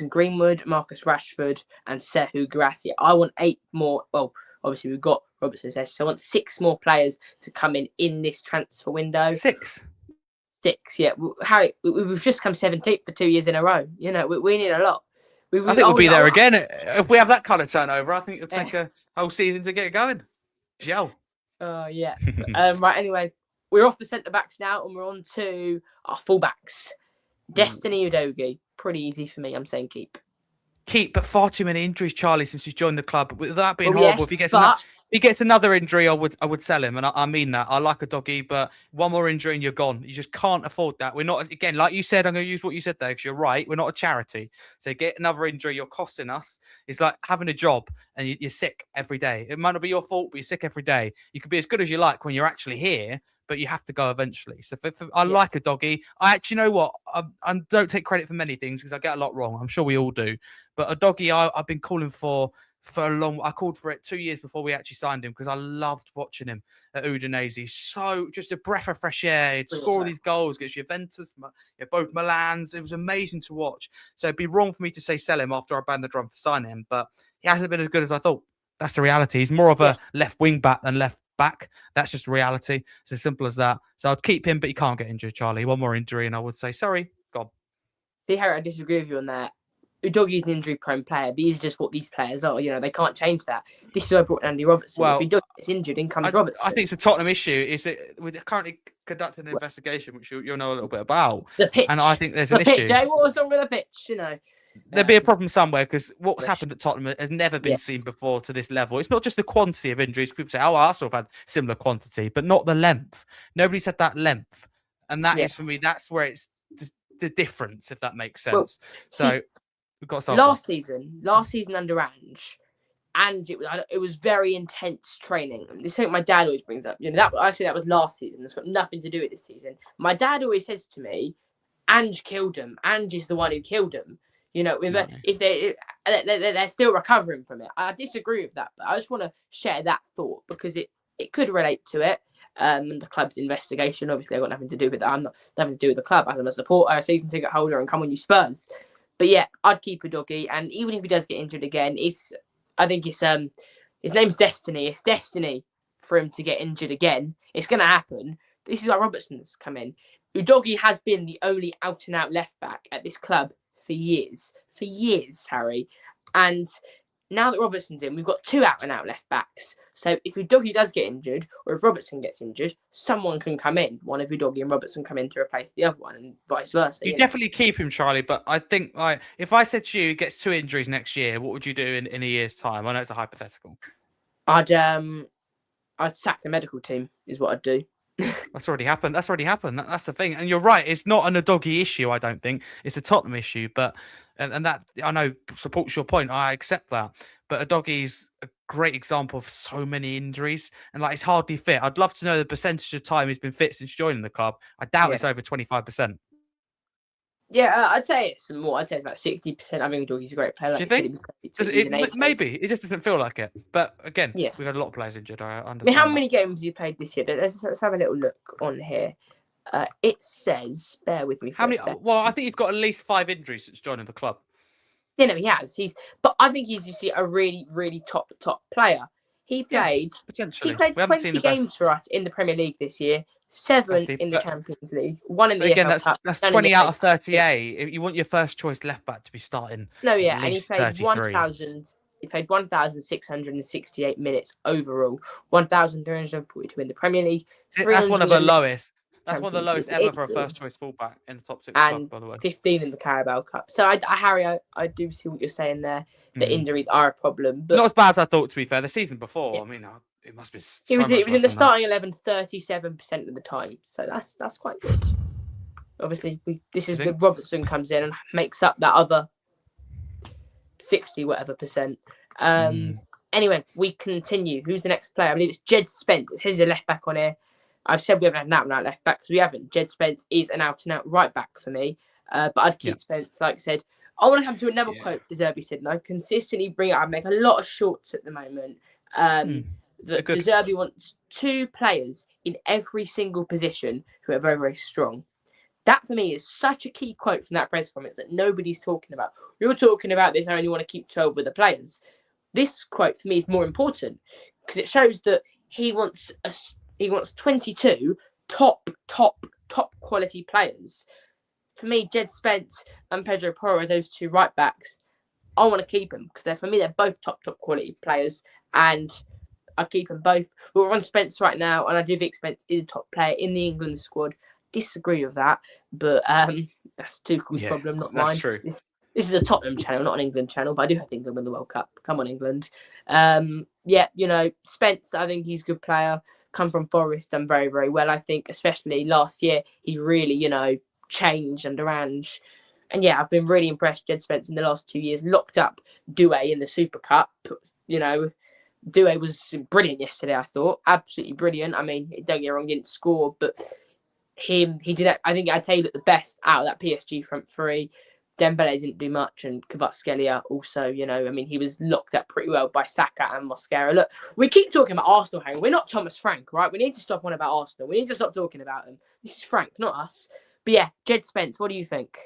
Greenwood, Marcus Rashford, and Serhou Guirassy. I want 8 more. Well, obviously, we've got Robertson there. So I want 6 more players to come in this transfer window. 6? 6, yeah. Harry, we've just come 17th for 2 years in a row. We need a lot. I think we'll be there again. If we have that kind of turnover, I think it'll take a whole season to get it going. Gel. Yeah. Right, anyway, we're off the centre-backs now, and we're on to our full-backs. Destiny Udogie. Pretty easy for me. I'm saying keep. Keep, but far too many injuries, Charlie, since he's joined the club. Without being horrible, if he gets enough... he gets another injury, I would sell him, and I mean that. I like a doggy, but one more injury and you're gone. You just can't afford that. We're not, again, like you said. I'm going to use what you said there because you're right. We're not a charity, so get another injury, you're costing us. It's like having a job and you're sick every day. It might not be your fault, but you're sick every day. You could be as good as you like when you're actually here, but you have to go eventually. So I like a doggy. I actually know what I don't take credit for many things because I get a lot wrong. I'm sure we all do, but a doggy I've been calling for a long. I called for it 2 years before we actually signed him because I loved watching him at Udinese. So just a breath of fresh air. He'd score these goals against Juventus, both Milans. It was amazing to watch. So it'd be wrong for me to say sell him after I banged the drum to sign him, but he hasn't been as good as I thought. That's the reality. He's more of a left wing back than left back. That's just reality. It's as simple as that. So I'd keep him, but he can't get injured, Charlie. One more injury, and I would say sorry. God. See, Harry, I disagree with you on that. Udogi's an injury-prone player, but he's just what these players are. They can't change that. This is why I brought Andy Robertson. Well, if Udogi gets injured, in comes Robertson. I think it's a Tottenham issue. Is that we're currently conducting an investigation, which you'll know a little bit about. The pitch. And I think there's an issue. Jay, what was wrong with the pitch? There'd be a problem somewhere because what's happened at Tottenham has never been seen before to this level. It's not just the quantity of injuries. People say, oh, Arsenal have had similar quantity, but not the length. Nobody's had that length. And that is, for me, that's where it's the difference, if that makes sense. So we've got to solve last season under Ange, and it was very intense training. This is something my dad always brings up. I say that was last season. That's got nothing to do with this season. My dad always says to me, Ange killed him. Ange is the one who killed him. If they're still recovering from it. I disagree with that, but I just want to share that thought because it could relate to it. The club's investigation, obviously, I've got nothing to do with that. I'm not nothing to do with the club. I'm a supporter, a season ticket holder, and come on, you Spurs. But yeah, I'd keep a doggy, and even if he does get injured again, I think his name's Destiny. It's destiny for him to get injured again. It's going to happen. This is why Robertson's come in. Udogie has been the only out-and-out left-back at this club for years, Harry. And now that Robertson's in, we've got two out-and-out left-backs. So if Udogie does get injured, or if Robertson gets injured, someone can come in. One of Udogie and Robertson come in to replace the other one, and vice versa. You definitely keep him, Charlie, but I think if I said to you he gets 2 injuries next year, what would you do in a year's time? I know it's a hypothetical. I'd sack the medical team, is what I'd do. That's already happened. That's the thing. And you're right. It's not an Udogie issue, I don't think. It's a Tottenham issue. But and that I know supports your point. I accept that. But Udogie's a great example of so many injuries. And it's hardly fit. I'd love to know the percentage of time he's been fit since joining the club. I doubt it's over 25%. Yeah, I'd say it's more. I'd say it's about 60%. I mean, Udogie's a great player. Do you think? Maybe. It just doesn't feel like it. But again, we've had a lot of players injured. I understand. How many games have you played this year? Let's have a little look on here. It says, bear with me for a second. Well, I think he's got at least 5 injuries since joining the club. Yeah, no, he has. But I think he's a really, really top player. He played 20 games for us in the Premier League this year. 7 in the Champions League, 1 in the FA Cup. That's 20 out of 38. You want your first choice left back to be starting. No, yeah, and he played 1,000. He played 1,668 minutes overall, 1,342 in the Premier League. That's one of the lowest. That's one of the lowest ever for a first choice fullback in the top 6 club, by the way. 15 in the Carabao Cup. So, Harry, I do see what you're saying there. The injuries are a problem, but not as bad as I thought. To be fair, the season before, I mean, it must be. He was in the starting 11 37% of the time, so that's quite good. Obviously, this is where Robertson comes in and makes up that other 60% Anyway, we continue. Who's the next player? I believe it's Jed Spence. It says he's a left back on here. I've said we haven't had an out-and-out left back because we haven't. Jed Spence is an out-and-out right back for me, but I'd keep Spence. Like I said, I want to come to another quote De Zerbi said, and I consistently bring it up. I make a lot of shorts at the moment. De Zerbi wants 2 players in every single position who are very, very strong. That, for me, is such a key quote from that press conference that nobody's talking about. We were talking about this, I only want to keep 12 with the players. This quote, for me, is more important because it shows that he wants 22 top quality players. For me, Jed Spence and Pedro Porro are those 2 right backs. I want to keep them because for me they're both top quality players, and I keep them both. We're on Spence right now, and I do think Spence is a top player in the England squad. Disagree with that, but that's Tuchel's problem, not mine. That's true. This is a Tottenham channel, not an England channel, but I do hope England win the World Cup. Come on, England. yeah, Spence, I think he's a good player. Come from Forest, done very, very well. I think, especially last year, he really, changed under Ange. And yeah, I've been really impressed. Jed Spence in the last 2 years locked up Douay in the Super Cup. You know, Douay was brilliant yesterday. I thought absolutely brilliant. I mean, don't get me wrong, he didn't score, but he did. I think I'd say he looked the best out of that PSG front three. Dembele didn't do much, and Kvaratskhelia also, I mean, he was locked up pretty well by Saka and Mosquera. Look, we keep talking about Arsenal, Harry. We're not Thomas Frank, right? We need to stop on about Arsenal. We need to stop talking about them. This is Frank, not us. But yeah, Jed Spence, what do you think?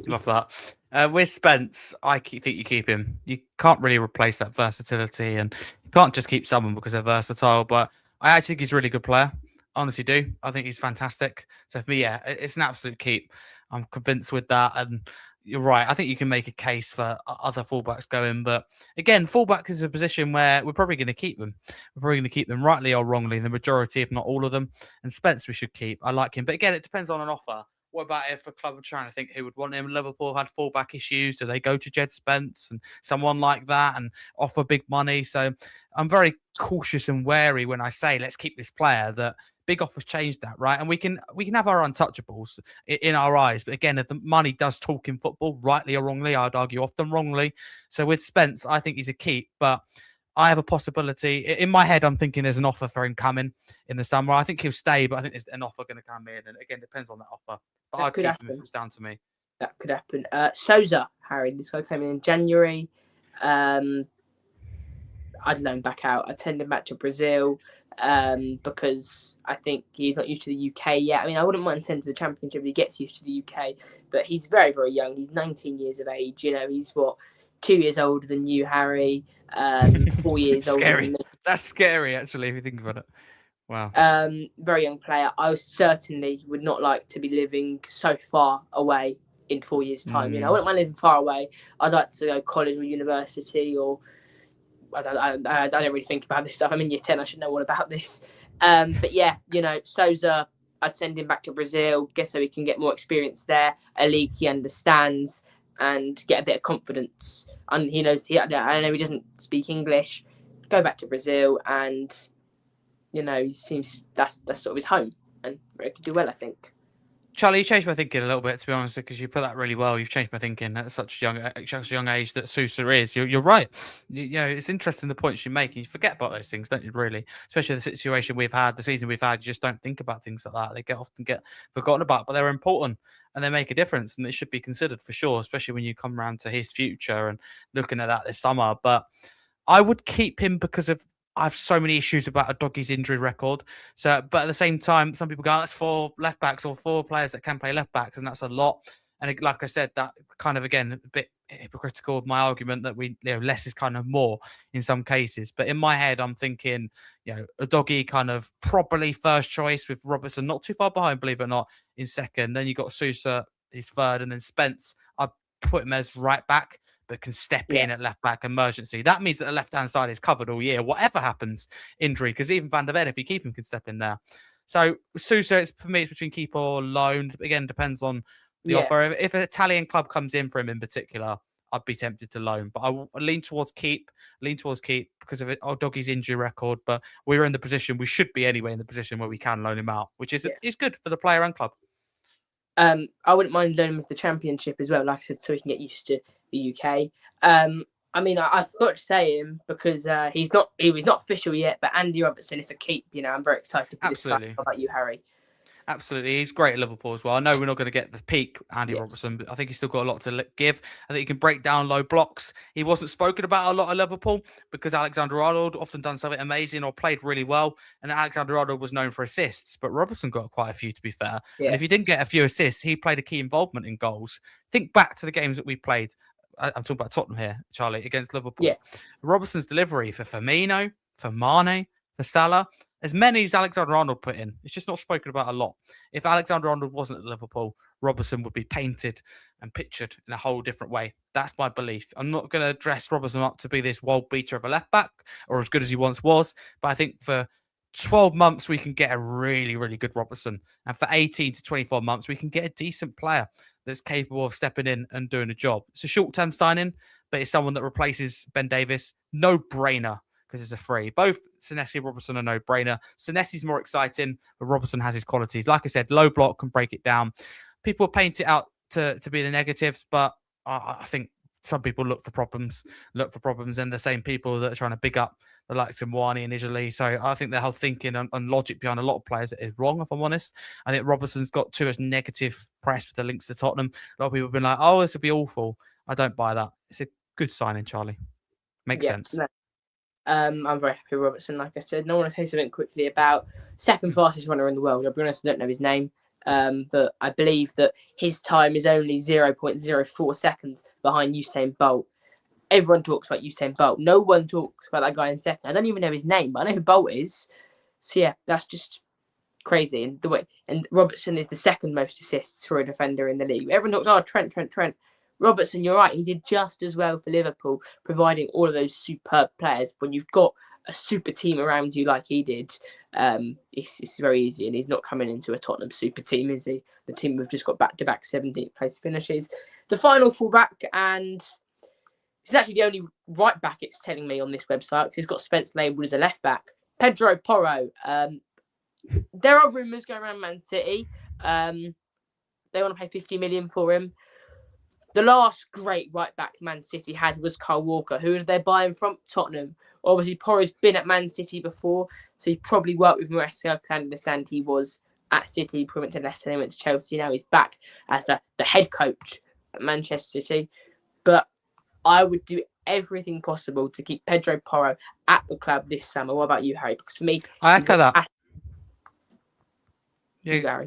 Love that. With Spence, think you keep him. You can't really replace that versatility, and you can't just keep someone because they're versatile. But I actually think he's a really good player. Honestly, do. I think he's fantastic. So for me, yeah, it's an absolute keep. I'm convinced with that. And you're right. I think you can make a case for other fullbacks going. But again, fullbacks is a position where we're probably going to keep them. We're probably going to keep them rightly or wrongly, the majority, if not all of them. And Spence, we should keep. I like him. But again, it depends on an offer. What about if a club are trying to think who would want him? Liverpool had fullback issues. Do they go to Jed Spence and someone like that and offer big money? So I'm very cautious and wary when I say let's keep this player. That big offers change that, right? And we can have our untouchables in our eyes. But again, if the money does talk in football, rightly or wrongly, I'd argue often wrongly. So with Spence, I think he's a keep, but I have a possibility. In my head, I'm thinking there's an offer for him coming in the summer. I think he'll stay, but I think there's an offer going to come in. And again, depends on that offer. But That I'd could keep him happen. if it's down to me. That could happen. Souza, Harry, this guy came in January. I'd loan back out. I'd send him back to Brazil because I think he's not used to the UK yet. I mean, I wouldn't mind sending to the Championship if he gets used to the UK, but he's very, very young. He's 19 years of age. He's 2 years older than you, Harry. 4 years older Scary. than me. That's scary, actually, if you think about it. Wow. Very young player. I certainly would not like to be living so far away in 4 years' time. I wouldn't mind living far away. I'd like to go college or university, or I don't really think about this stuff. I'm in year 10. I should know all about this. But yeah, Souza, I'd send him back to Brazil, guess so he can get more experience there, a league he understands, and get a bit of confidence. And he knows, I know he doesn't speak English. Go back to Brazil, and he seems that's sort of his home, and he could do well, I think. Charlie, you changed my thinking a little bit, to be honest, because you put that really well. You've changed my thinking at such a young age that Sousa is. You're right. It's interesting the points you make, and you forget about those things, don't you? Really, especially the situation we've had, the season we've had. You just don't think about things like that. They often get forgotten about, but they're important and they make a difference, and they should be considered for sure, especially when you come around to his future and looking at that this summer. But I would keep him because I have so many issues about a doggy's injury record. So, but at the same time, some people go, that's 4 left backs or 4 players that can play left backs, and that's a lot. And like I said, that kind of, again, a bit hypocritical of my argument that less is kind of more in some cases. But in my head, I'm thinking, a doggy kind of probably first choice with Robertson not too far behind, believe it or not, in second. Then you got Sousa, he's third, and then Spence, I'd put him as right back, but can step in at left back emergency. That means that the left hand side is covered all year, whatever happens, injury, because even Van der Ven, if you keep him, can step in there. So Sousa, for me, it's between keep or loan. Again, depends on the offer. If an Italian club comes in for him in particular, I'd be tempted to loan, but I will lean towards keep because of Doggy's injury record. But we're in the position, we should be anyway, in the position where we can loan him out, which is good for the player and club. I wouldn't mind loaning him to the Championship as well, like I said, so he can get used to the UK. I mean, I forgot to say him because he was not official yet, but Andy Robertson is a keep. I'm very excited for this side. How about you, Harry? Absolutely. He's great at Liverpool as well. I know we're not going to get the peak Andy Robertson, but I think he's still got a lot to give. I think he can break down low blocks. He wasn't spoken about a lot at Liverpool because Alexander-Arnold often done something amazing or played really well. And Alexander-Arnold was known for assists, but Robertson got quite a few, to be fair. Yeah. And if he didn't get a few assists, he played a key involvement in goals. Think back to the games that we played. I'm talking about Tottenham here, Charlie, against Liverpool. Yeah. Robertson's delivery for Firmino, for Mane, for Salah, as many as Alexander-Arnold put in. It's just not spoken about a lot. If Alexander-Arnold wasn't at Liverpool, Robertson would be painted and pictured in a whole different way. That's my belief. I'm not going to dress Robertson up to be this world beater of a left back or as good as he once was, but I think for 12 months, we can get a really, really good Robertson. And for 18 to 24 months, we can get a decent player that's capable of stepping in and doing a job. It's a short-term signing, but it's someone that replaces Ben Davies. No brainer. because it's a free. Both Senesi and Robertson are no-brainer. Senesi's more exciting, but Robertson has his qualities. Like I said, low block can break it down. People paint it out to be the negatives, but I think some people look for problems, and the same people that are trying to big up the likes of Mwani and Italy. So I think their whole thinking and logic behind a lot of players is wrong, if I'm honest. I think Robertson's got too much negative press with the links to Tottenham. A lot of people have been like, oh, this would be awful. I don't buy that. It's a good signing, Charlie. Makes sense. No. I'm very happy with Robertson, like I said. And I want to say something quickly about second fastest runner in the world. I'll be honest, I don't know his name. But I believe that his time is only 0.04 seconds behind Usain Bolt. Everyone talks about Usain Bolt. No one talks about that guy in second. I don't even know his name, but I know who Bolt is. So yeah, that's just crazy. And Robertson is the second most assists for a defender in the league. Everyone talks, oh, Trent. Robertson, you're right. He did just as well for Liverpool, providing all of those superb players. When you've got a super team around you like he did, it's very easy. And he's not coming into a Tottenham super team, is he? The team have just got back-to-back 17th place finishes. The final fullback, and he's actually the only right back it's telling me on this website, because he's got Spence labelled as a left back. Pedro Porro. There are rumours going around Man City. They want to pay 50 million for him. The last great right back Man City had was Kyle Walker, who was they're buying from Tottenham. Obviously, Porro's been at Man City before, so he probably worked with Maresca. I can understand he was at City, he went to Leicester, he went to Chelsea. Now he's back as the head coach at Manchester City. But I would do everything possible to keep Pedro Porro at the club this summer. What about you, Harry? Because for me, I echo that.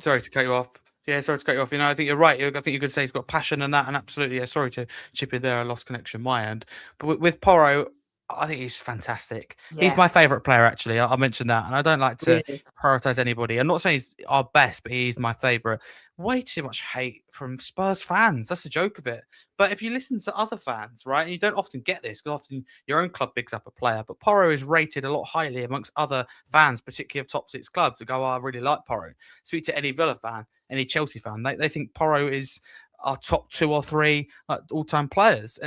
Sorry to cut you off. Yeah, sorry to cut you off. I think you're right. I think you could say he's got passion and that, and absolutely. Yeah, sorry to chip in there. I lost connection my end. But with Porro, I think he's fantastic. Yeah. He's my favourite player, actually. I mentioned that, and I don't like to prioritise anybody. I'm not saying he's our best, but he's my favourite. Way too much hate from Spurs fans. That's the joke of it. But if you listen to other fans, right, and you don't often get this, because often your own club bigs up a player, but Porro is rated a lot highly amongst other fans, particularly of top six clubs, that go, oh, I really like Porro. Speak to any Villa fan, any Chelsea fan, they think Porro is our top 2 or 3 all-time players.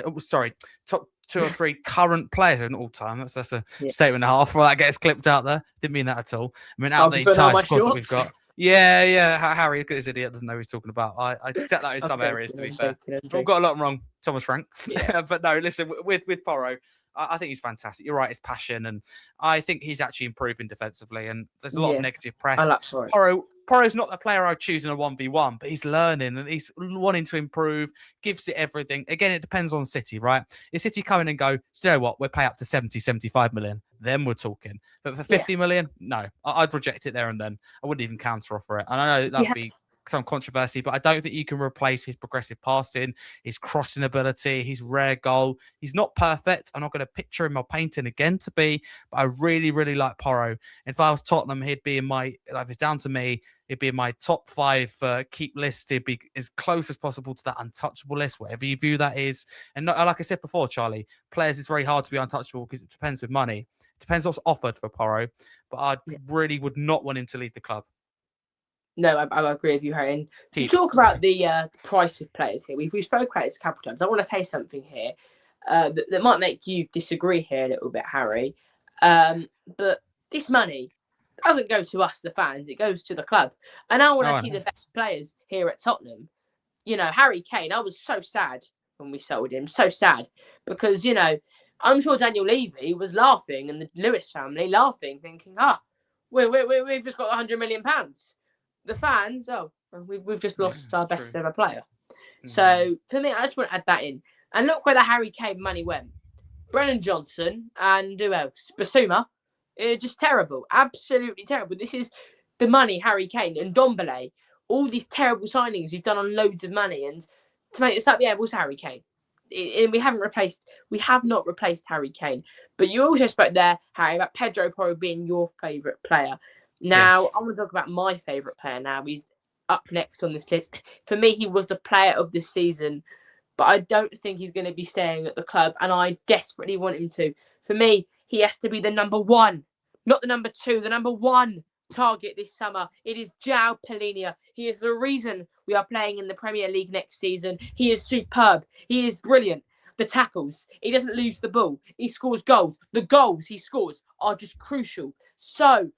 Top 2 or 3 current players in all time. That's a statement and a half. Well, that gets clipped out there. Didn't mean that at all. I mean, out the entire squad that we've got. Yeah. Harry, look at this idiot. Doesn't know what he's talking about. I accept that in some areas, to be fair. I've got a lot wrong. Thomas Frank. Yeah. But no, listen, with Porro, I think he's fantastic. You're right, it's passion. And I think he's actually improving defensively. And there's a lot of negative press. I like Porro's not the player I'd choose in a 1v1, but he's learning and he's wanting to improve, gives it everything. Again, it depends on City, right? If City come in and go, you know what, we'll pay up to 70, 75 million, then we're talking. But for 50 million, no, I'd reject it there and then. I wouldn't even counter offer it. And I know that'd be some controversy, but I don't think you can replace his progressive passing, his crossing ability, his rare goal. He's not perfect. I'm not going to picture him or paint him again to be, but I really, really like Porro. If I was Tottenham, he'd be in my, if it's down to me, it'd be in my top 5 keep list. It'd be as close as possible to that untouchable list, whatever you view that is. And not, like I said before, Charlie, players, it's very hard to be untouchable because it depends with money. It depends what's offered for Porro, but I really would not want him to leave the club. No, I agree with you, Harry. And you talk about the price of players here. We've spoken about this a couple of times. I want to say something here that might make you disagree here a little bit, Harry. But this money doesn't go to us, the fans. It goes to the club. And I want to see the best players here at Tottenham. Harry Kane, I was so sad when we sold him. So sad. Because, I'm sure Daniel Levy was laughing and the Lewis family laughing, thinking, we've just got £100 million. The fans, we've just lost our best ever player. Mm-hmm. So for me, I just want to add that in. And look where the Harry Kane money went. Brennan Johnson and who else? Basuma. Just terrible. Absolutely terrible. This is the money Harry Kane and Ndombele. All these terrible signings you've done on loads of money. And to make this up, what's Harry Kane? We have not replaced Harry Kane. But you also spoke there, Harry, about Pedro Porro being your favourite player. Now, I want to talk about my favourite player now. He's up next on this list. For me, he was the player of the season, but I don't think he's going to be staying at the club, and I desperately want him to. For me, he has to be the number 1, not the number 2, the number 1 target this summer. It is João Palhinha. He is the reason we are playing in the Premier League next season. He is superb. He is brilliant. the tackles. He doesn't lose the ball. He scores goals. The goals he scores are just crucial. So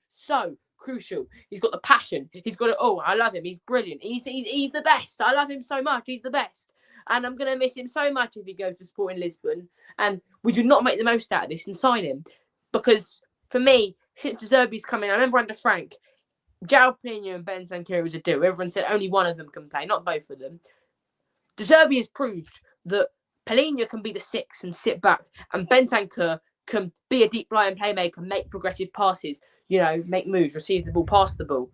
crucial. He's got the passion. He's got it all. I love him. He's brilliant. He's the best. I love him so much. He's the best. And I'm going to miss him so much if he goes to Sporting Lisbon. And we do not make the most out of this and sign him. Because, for me, since De Zerbi's come in, I remember under Frank, João Pinho and Bentancur was a duo. Everyone said only one of them can play, not both of them. De Zerbi has proved that Palhinha can be the 6 and sit back, and Bentancur can be a deep-lying playmaker, make progressive passes, make moves, receive the ball, pass the ball.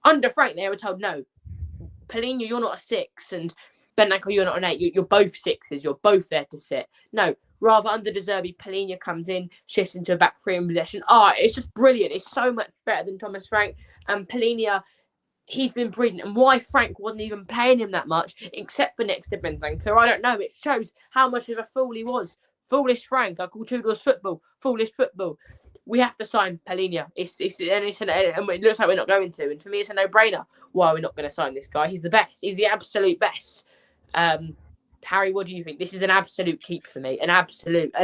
Under Frank, they were told, no, Palhinha, you're not a 6, and Bentancur, you're not an 8. You're both 6s. You're both there to sit. No, rather under De Zerbi, Palhinha comes in, shifts into a back 3 in possession. It's just brilliant. It's so much better than Thomas Frank. And Palhinha, he's been brilliant. And why Frank wasn't even paying him that much, except for next to Bentancur, I don't know. It shows how much of a fool he was. Foolish Frank. I call Tudor's football. Foolish football. We have to sign Palhinha. And it looks like we're not going to. And for me, it's a no-brainer. Why are we not going to sign this guy? He's the best. He's the absolute best. Harry, what do you think? This is an absolute keep for me. An absolute.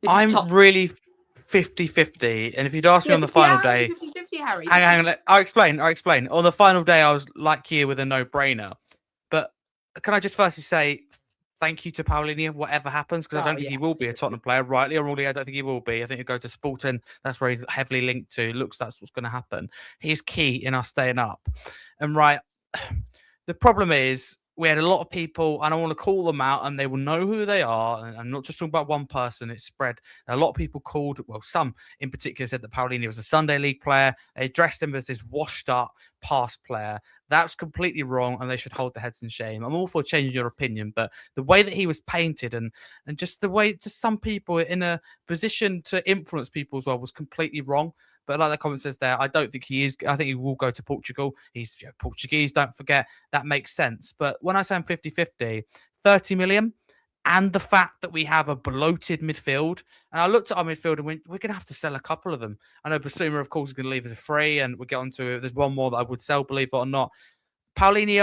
I'm really 50-50. And if you'd asked me on the final day... 50-50, Harry. Hang on. I'll explain. On the final day, I was like you with a no-brainer. But can I just firstly say thank you to Palhinha, whatever happens, because I don't think he will be a Tottenham player, rightly or wrongly. I don't think he will be. I think he'll go to Sporting. That's where he's heavily linked to. Looks that's what's going to happen. He's key in us staying up. And the problem is we had a lot of people, and I want to call them out, and they will know who they are. And I'm not just talking about one person. It's spread. A lot of people called, well, some in particular said that Palhinha was a Sunday League player. They addressed him as this washed-up past player. That's completely wrong, and they should hold their heads in shame. I'm all for changing your opinion, but the way that he was painted and just the way just some people in a position to influence people as well was completely wrong. But like the comment says there, I don't think he is. I think he will go to Portugal. He's Portuguese, don't forget. That makes sense. But when I say I'm 50-50, 30 million, and the fact that we have a bloated midfield, and I looked at our midfield and went, we're going to have to sell a couple of them. I know Basuma, of course, is going to leave as a free, and we'll get on to it. There's one more that I would sell, believe it or not. Palhinha,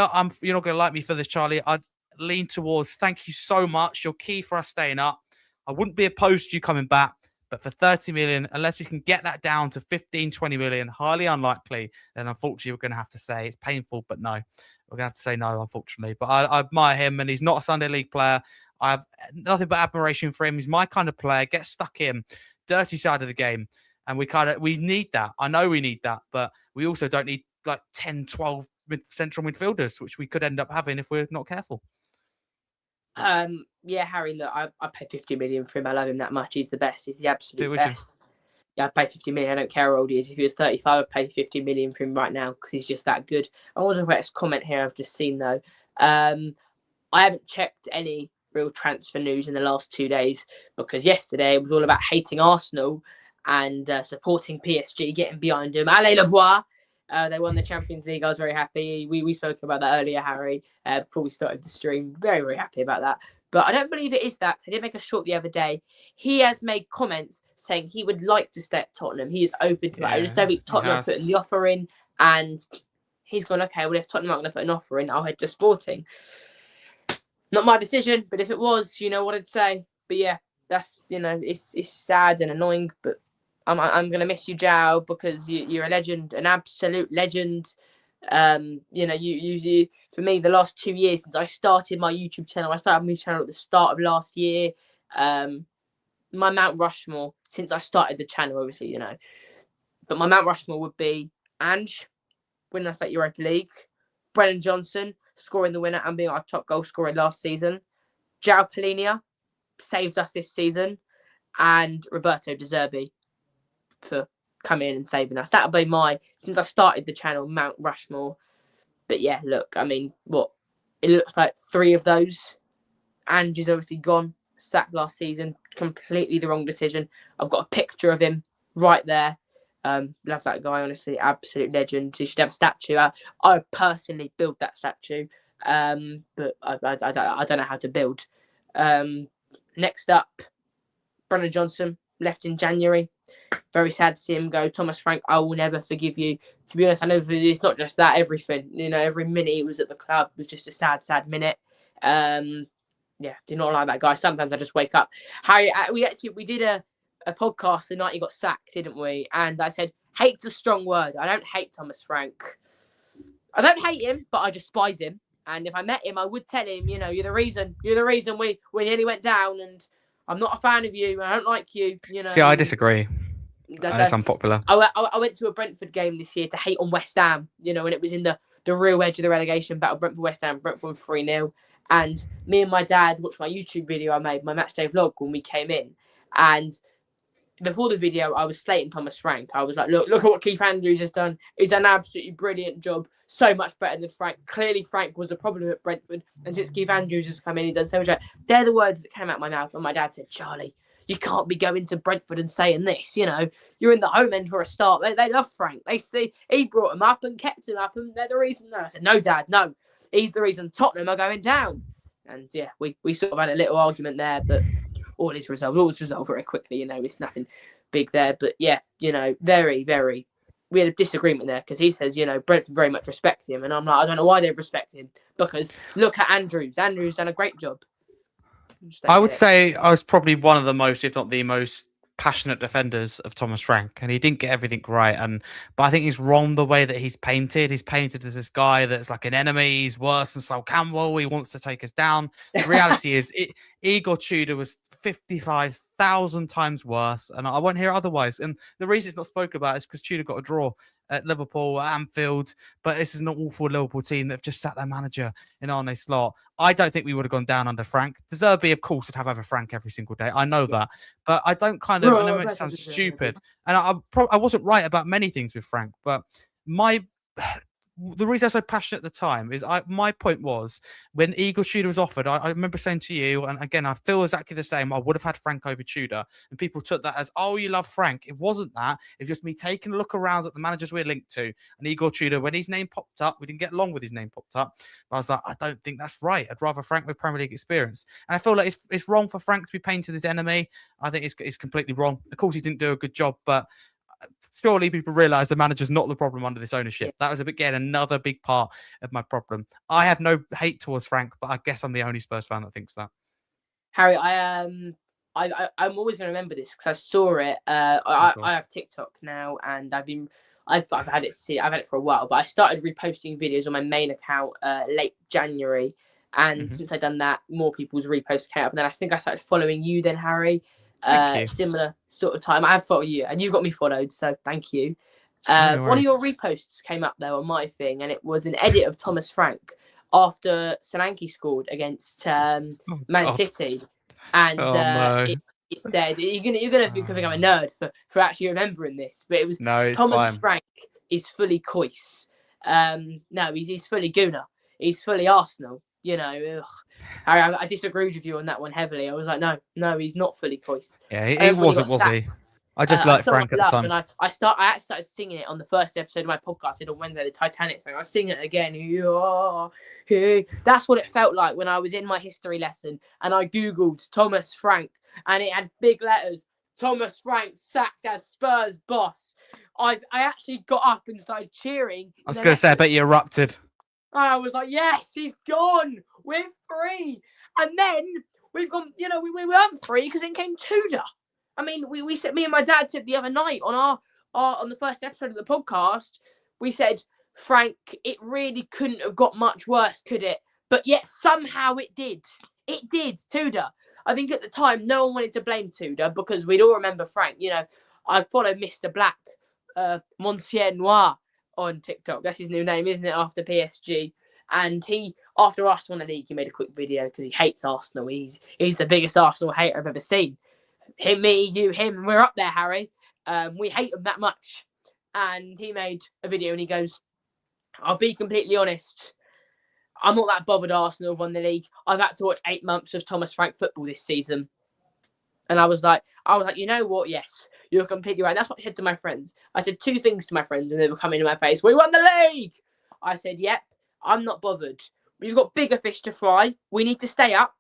you're not going to like me for this, Charlie. I'd lean towards, thank you so much. You're key for us staying up. I wouldn't be opposed to you coming back. But for 30 million, unless we can get that down to 15, 20 million, highly unlikely, then unfortunately we're going to have to say it's painful, but no. We're going to have to say no, unfortunately. But I admire him, and he's not a Sunday League player. I have nothing but admiration for him. He's my kind of player. Get stuck in, dirty side of the game. And we need that. I know we need that, but we also don't need like 10, 12 central midfielders, which we could end up having if we're not careful. Yeah, Harry, look, I pay 50 million for him. I love him that much. He's the best. He's the absolute best. Yeah, I pay 50 million. I don't care how old he is. If he was 35, I'd pay 50 million for him right now because he's just that good. I want to talk about his comment here I've just seen, though. I haven't checked any real transfer news in the last 2 days because yesterday it was all about hating Arsenal and supporting PSG, getting behind them. Allez le bois! They won the Champions League. I was very happy. We spoke about that earlier, Harry, before we started the stream. Very, very happy about that. But I don't believe it is that. I did make a short the other day. He has made comments saying he would like to stay at Tottenham. He is open to that. I just don't think Tottenham are putting the offer in. And he's gone, okay, well, if Tottenham aren't going to put an offer in, I'll head to Sporting. Not my decision, but if it was, you know what I'd say. But yeah, that's, it's sad and annoying, but I'm going to miss you, João, because you're a legend, an absolute legend. You for me, the last 2 years since I started my YouTube channel, I started my channel at the start of last year. My Mount Rushmore, since I started the channel, obviously, but my Mount Rushmore would be Ange winning us that Europa League, Brennan Johnson scoring the winner and being our top goal scorer last season, João Palhinha saved us this season, and Roberto De Zerbi for coming in and saving us. That would be since I started the channel, Mount Rushmore. But yeah, look, I mean, it looks like 3 of those. Ange is obviously gone, sacked last season, completely the wrong decision. I've got a picture of him right there. Love that guy, honestly, absolute legend. He should have a statue. I personally built that statue, but I don't know how to build. Next up, Brennan Johnson left in January. Very sad to see him go. Thomas Frank, I will never forgive you. To be honest, I know it's not just that. Everything, every minute he was at the club was just a sad, sad minute. Yeah, do not like that guy. Sometimes I just wake up. Harry, we did a podcast the night he got sacked, didn't we? And I said, hate's a strong word. I don't hate Thomas Frank. I don't hate him, but I despise him. And if I met him, I would tell him, you know, you're the reason we nearly went down, and I'm not a fan of you, and I don't like you, you know. See, I disagree. That's That, unpopular. I went to a Brentford game this year to hate on West Ham, you know, and it was in the real edge of the relegation battle, Brentford West Ham, Brentford 3-0. And me and my dad watched my YouTube video I made, my matchday vlog, when we came in. And before the video, I was slating Thomas Frank. I was like, look at what Keith Andrews has done. He's done an absolutely brilliant job. So much better than Frank. Clearly, Frank was a problem at Brentford. And since Keith Andrews has come in, he's done so much better. They're the words that came out of my mouth. And my dad said, Charlie, you can't be going to Brentford and saying this. You know, you're in the home end for a start. They love Frank. They see he brought him up and kept him up. And they're the reason. No. I said, no, Dad, no. He's the reason Tottenham are going down. And yeah, we sort of had a little argument there, but all is resolved very quickly. You know, it's nothing big there. But yeah, you know, very, very, we had a disagreement there because he says, you know, Brentford very much respect him. And I'm like, I don't know why they respect him, because look at Andrews. Andrews done a great job. I would say I was probably one of the most, if not the most, passionate defenders of Thomas Frank, and he didn't get everything right. But I think he's wrong the way that he's painted. He's painted as this guy that's like an enemy. He's worse than Sol Campbell. He wants to take us down. The reality is, Igor Tudor was 55,000 times worse, and I won't hear otherwise. And the reason it's not spoken about is because Tudor got a draw at Liverpool, at Anfield, but this is an awful Liverpool team that have just sat their manager in Arne Slot. I don't think we would have gone down under Frank. De Zerbi, of course, would have over Frank every single day. I know that, but I don't kind of, I know it sounds stupid, and I wasn't right about many things with Frank, but the reason I was so passionate at the time is my point was, when Igor Tudor was offered, I remember saying to you, and again, I feel exactly the same, I would have had Frank over Tudor. And people took that as, oh, you love Frank. It wasn't that. It was just me taking a look around at the managers we're linked to. And Igor Tudor, when his name popped up, we didn't get along with his name popped up. But I was like, I don't think that's right. I'd rather Frank with Premier League experience. And I feel like it's wrong for Frank to be painted as enemy. I think it's completely wrong. Of course, he didn't do a good job, but surely people realise the manager's not the problem under this ownership. That was again another big part of my problem. I have no hate towards Frank, but I guess I'm the only Spurs fan that thinks that. Harry, I'm always going to remember this because I saw it. I have TikTok now, and I've had it for a while, but I started reposting videos on my main account late January, and since I've done that, more people's reposts came up, and then I think I started following you then, Harry. Similar sort of time. I have followed you, and you've got me followed, so thank you. One of your reposts came up there on my thing, and it was an edit of Thomas Frank after Solanke scored against Man City, and it said, you're gonna think I'm a nerd for actually remembering this, but it was Thomas Frank is fully Coyce. No, he's fully Gooner. He's fully Arsenal. You know, I disagreed with you on that one heavily. I was like, no, he's not fully Coyce. Yeah, he wasn't, was he? I just liked Frank at the time. And I actually started singing it on the first episode of my podcast. I did on Wednesday, the Titanic song. I was singing it again. That's what it felt like when I was in my history lesson and I Googled Thomas Frank, and it had big letters, Thomas Frank sacked as Spurs boss. I actually got up and started cheering. I was going to say, I bet you erupted. I was like, yes, he's gone. We're free. And then we've gone, you know, we weren't free because in came Tudor. I mean, we said, me and my dad said the other night on on the first episode of the podcast, we said, Frank, it really couldn't have got much worse, could it? But yet somehow it did. It did, Tudor. I think at the time, no one wanted to blame Tudor because we'd all remember Frank. You know, I followed Mr. Black, Monsieur Noir, on TikTok. That's his new name, isn't it, after PSG? And he, after Arsenal won the league, he made a quick video because he hates Arsenal. He's the biggest Arsenal hater I've ever seen. Him, me, you, him, we're up there, Harry. We hate him that much. And he made a video and he goes, I'll be completely honest, I'm not that bothered Arsenal won the league. I've had to watch 8 months of Thomas Frank football this season. And I was like, you know what? Yes, you're completely right. That's what I said to my friends. I said 2 things to my friends when they were coming to my face. We won the league. I said, yep, I'm not bothered. We've got bigger fish to fry. We need to stay up.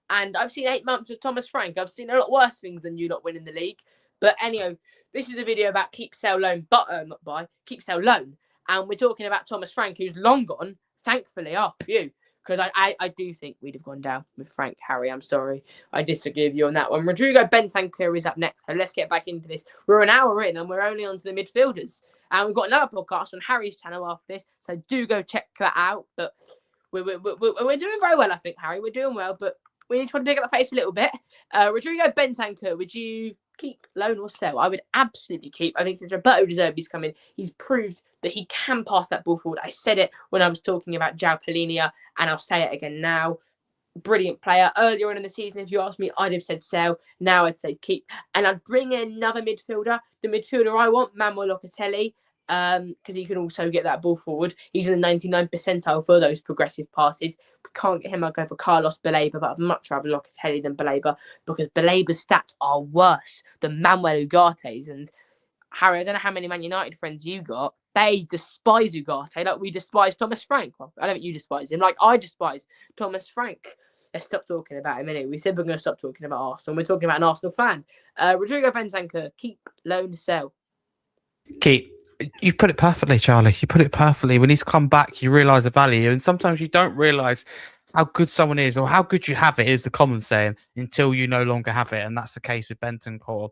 And I've seen 8 months of Thomas Frank. I've seen a lot worse things than you not winning the league. But anyway, this is a video about keep, sell, loan, keep, sell, loan. And we're talking about Thomas Frank, who's long gone, thankfully, after you. because I do think we'd have gone down with Frank, Harry. I'm sorry. I disagree with you on that one. Rodrigo Bentancur is up next. So let's get back into this. We're an hour in and we're only on to the midfielders. And we've got another podcast on Harry's channel after this. So do go check that out. But we're doing very well, I think, Harry. We're doing well, but we need to pick up the pace a little bit. Rodrigo Bentancur, would you keep, loan, or sell? I would absolutely keep. I think since Roberto De Zerbi's come in, he's proved that he can pass that ball forward. I said it when I was talking about João Palhinha, and I'll say it again now. Brilliant player. Earlier on in the season, if you asked me, I'd have said sell. Now I'd say keep. And I'd bring in another midfielder. The midfielder I want, Manuel Locatelli, because he can also get that ball forward. He's in the 99th percentile for those progressive passes. If we can't get him, I'll go for Carlos Baleba, but I'd much rather Locatelli than Baleba because Baleba's stats are worse than Manuel Ugarte's. And Harry, I don't know how many Man United friends you got. They despise Ugarte like we despise Thomas Frank. Well, I don't think you despise him. Like I despise Thomas Frank. Let's stop talking about him, innit? We said we're going to stop talking about Arsenal. We're talking about an Arsenal fan. Rodrigo Bentancur, keep, loan, sell. Keep. You put it perfectly, Charlie. You put it perfectly. When he's come back, you realise the value. And sometimes you don't realise how good someone is or how good you have it, is the common saying, until you no longer have it. And that's the case with Bentancur.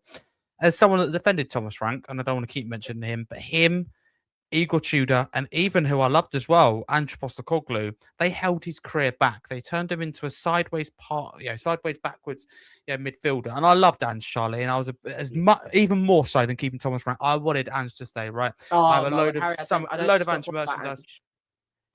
As someone that defended Thomas Frank, and I don't want to keep mentioning him, but him, Igor Tudor, and even who I loved as well, Ange Postecoglou, they held his career back. They turned him into a sideways backwards, midfielder. And I loved Ange, Charlie, and I was even more so than keeping Thomas Frank. I wanted Ange to stay, right? Oh, I have a God, load of Harry, Ange merchandise.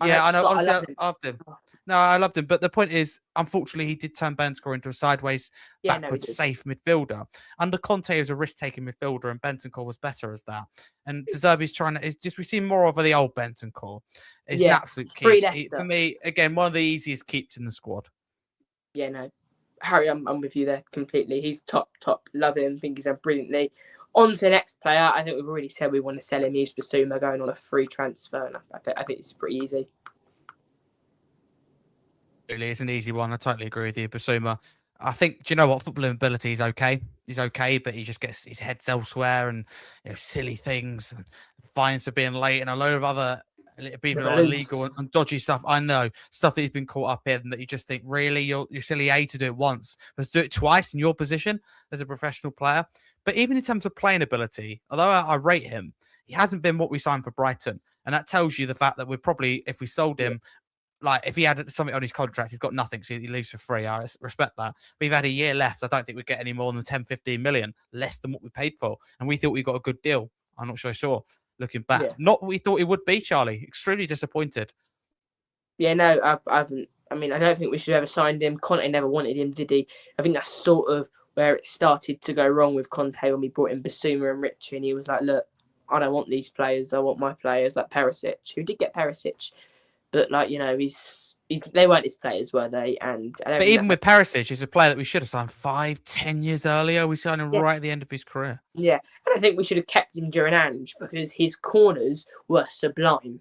I Yeah, I know. I Honestly, I loved him. No, I loved him. But the point is, unfortunately, he did turn Bentancur into a sideways, backwards, safe midfielder. Under Conte, he was a risk-taking midfielder, and Bentancur was better as that. And De Zerbi's trying to... we've seen more of the old Bentancur. It's an absolute keep. For me, again, one of the easiest keeps in the squad. Yeah, no. Harry, I'm with you there completely. He's top. Love him. Think he's done brilliantly. On to the next player. I think we've already said we want to sell him. He's Bissouma going on a free transfer. And I think it's pretty easy. Really, it's an easy one. I totally agree with you, Bissouma. I think, do you know what? Footballing ability is okay. He's okay, but he just gets his heads elsewhere and silly things, and fines for being late, and a load of other even illegal and dodgy stuff. I know stuff that he's been caught up in that you just think, really, you're silly to do it once, but to do it twice in your position as a professional player. But even in terms of playing ability, although I rate him, he hasn't been what we signed for Brighton, and that tells you the fact that we're probably, if we sold him. Like, if he had something on his contract, he's got nothing, so he leaves for free. I respect that. We've had a year left. I don't think we'd get any more than 10, 15 million, less than what we paid for. And we thought we got a good deal. I'm not sure, looking back. Yeah. Not what we thought it would be, Charlie. Extremely disappointed. Yeah, no, I haven't. I mean, I don't think we should have ever signed him. Conte never wanted him, did he? I think that's sort of where it started to go wrong with Conte when we brought in Bissouma and Richie, and he was like, look, I don't want these players. I want my players, like Perisic, who did get Perisic. But, like, they weren't his players, were they? But even with Perisic, he's a player that we should have signed 5-10 years earlier. We signed him right at the end of his career. Yeah, and I think we should have kept him during Ange because his corners were sublime.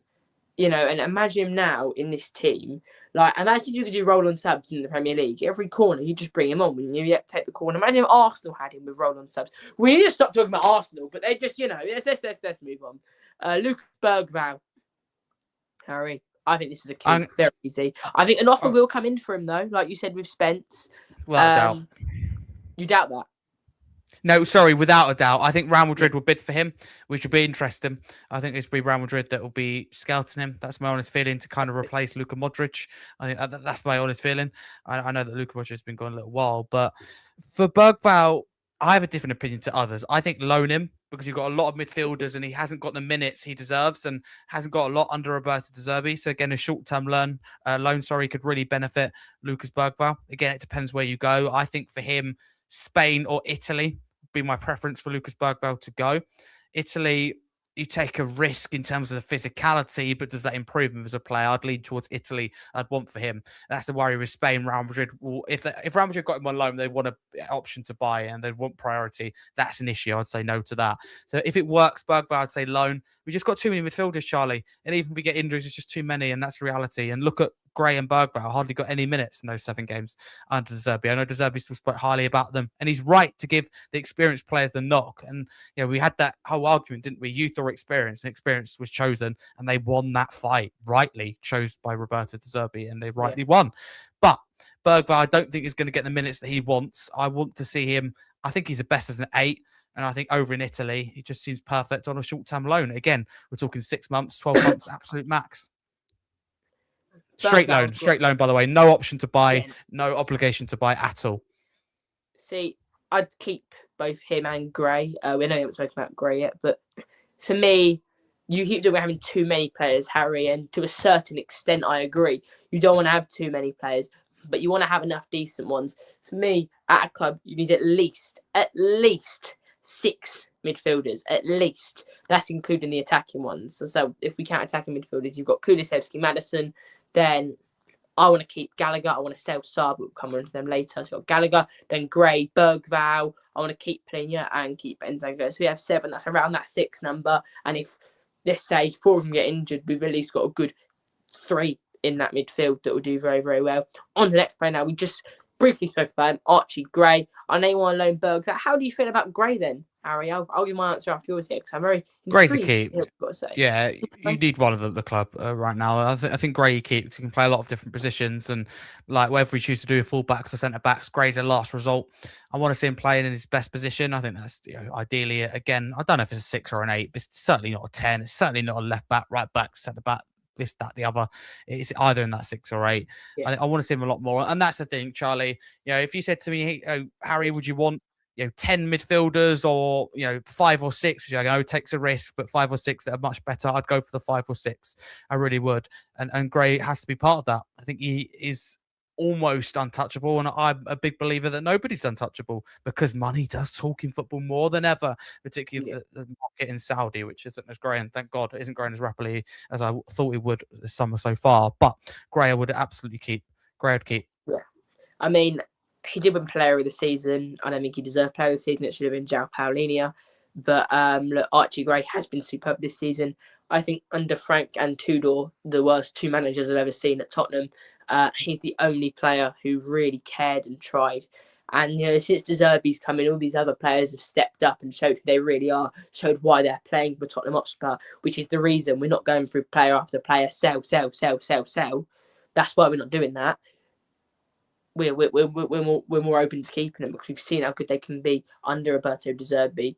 And imagine him now in this team. Like, imagine if you could do roll-on subs in the Premier League. Every corner, you just bring him on when you take the corner. Imagine if Arsenal had him with roll-on subs. We need to stop talking about Arsenal, but they just, let's move on. Lucas Bergvall. Harry. I think this is a key. Very easy. I think an offer will come in for him, though, like you said with Spence. Without a doubt. You doubt that? No, sorry, without a doubt. I think Real Madrid will bid for him, which will be interesting. I think it's be Real Madrid that will be scouting him. That's my honest feeling, to kind of replace Luka Modric. I think that's my honest feeling. I know that Luka Modric has been gone a little while, but for Bergvall, I have a different opinion to others. I think loan him, because you've got a lot of midfielders and he hasn't got the minutes he deserves and hasn't got a lot under Roberto De Zerbi. So again, a short-term loan, could really benefit Lucas Bergvall. Again, it depends where you go. I think for him, Spain or Italy would be my preference for Lucas Bergvall to go. Italy, you take a risk in terms of the physicality, but does that improve him as a player? I'd lean towards Italy. I'd want for him. That's the worry with Spain. Real Madrid, if Real Madrid got him on loan, they want an option to buy and they want priority. That's an issue. I'd say no to that. So if it works, Bergvall, I'd say loan. We just got too many midfielders, Charlie. And even if we get injuries, it's just too many, and that's reality. And look at Gray and Bergvall, hardly got any minutes in those 7 games under De Zerbi. I know De Zerbi still spoke highly about them, and he's right to give the experienced players the knock. And we had that whole argument, didn't we? Youth or experience, and experience was chosen, and they won that fight, rightly chose by Roberto De Zerbi, and they rightly won. But Bergvall, I don't think is going to get the minutes that he wants. I want to see him. I think he's the best as an 8. And I think over in Italy, he just seems perfect on a short-term loan. Again, we're talking 6 months, 12 months, absolute max. Straight loan, by the way. No option to buy, no obligation to buy at all. See, I'd keep both him and Gray. We know we haven't spoken about Gray yet, but for me, you keep doing having too many players, Harry, and to a certain extent, I agree. You don't want to have too many players, but you want to have enough decent ones. For me, at a club, you need at least 6 midfielders, at least. That's including the attacking ones. So if we count attacking midfielders, you've got Kulusevski, Maddison, then I want to keep Gallagher. I want to sell Saab, but we'll come on to them later. So you've got Gallagher, then Gray, Bergvall. I want to keep Plina and keep Bentancur. So we have 7. That's around that 6 number. And if, let's say, 4 of them get injured, we've at least got a good 3 in that midfield that will do very, very well. On to the next player now. We just briefly spoke about him, Archie Gray. I know you want to loan Bergvall. How do you feel about Gray then, Harry? I'll give my answer after yours here because I'm very Gray's a keep. I've got to say. Yeah, you need one of the club right now. I think Gray keeps. He can play a lot of different positions, and like whether we choose to do full backs or centre backs, Gray's a last result. I want to see him playing in his best position. I think that's ideally again. I don't know if it's a 6 or an 8, but it's certainly not a 10. It's certainly not a left back, right back, centre back. This, that, the other. It's either in that 6 or 8. Yeah. I want to see him a lot more, and that's the thing, Charlie. If you said to me, hey, Harry, would you want 10 midfielders or 5 or 6, which I know takes a risk, but 5 or 6 that are much better, I'd go for the 5 or 6. I really would. And Gray has to be part of that. I think he is almost untouchable, and I'm a big believer that nobody's untouchable because money does talk in football more than ever, particularly the market in Saudi, which isn't as growing, thank God, it isn't growing as rapidly as I thought it would this summer so far. But Gray I would absolutely keep. Gray I'd keep. Yeah, I mean, he did win Player of the Season. I don't think he deserved Player of the Season. It should have been João Paulinho. But look, Archie Gray has been superb this season. I think under Frank and Tudor, the worst 2 managers I've ever seen at Tottenham, he's the only player who really cared and tried. And since De Zerbi's come in, all these other players have stepped up and showed who they really are, showed why they're playing for Tottenham Hotspur, which is the reason we're not going through player after player, sell. That's why we're not doing that. We're more open to keeping them because we've seen how good they can be under Roberto De Zerbi.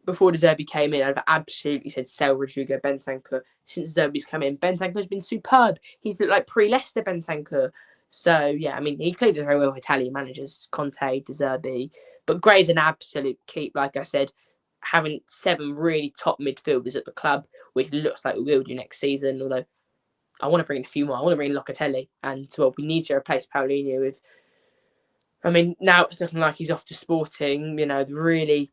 Before De Zerbi came in, I've absolutely said sell Rodrigo Bentancur. Since De Zerbi's come in, Bentancur's been superb. He's looked like pre-Leicester Bentancur. So, yeah, I mean, he played very well with Italian managers, Conte, De Zerbi. But Gray's an absolute keep, like I said, having 7 really top midfielders at the club, which looks like we will do next season, although I want to bring in a few more. I want to bring in Locatelli. And, well, we need to replace Paulinho with... I mean, now it's looking like he's off to Sporting, really,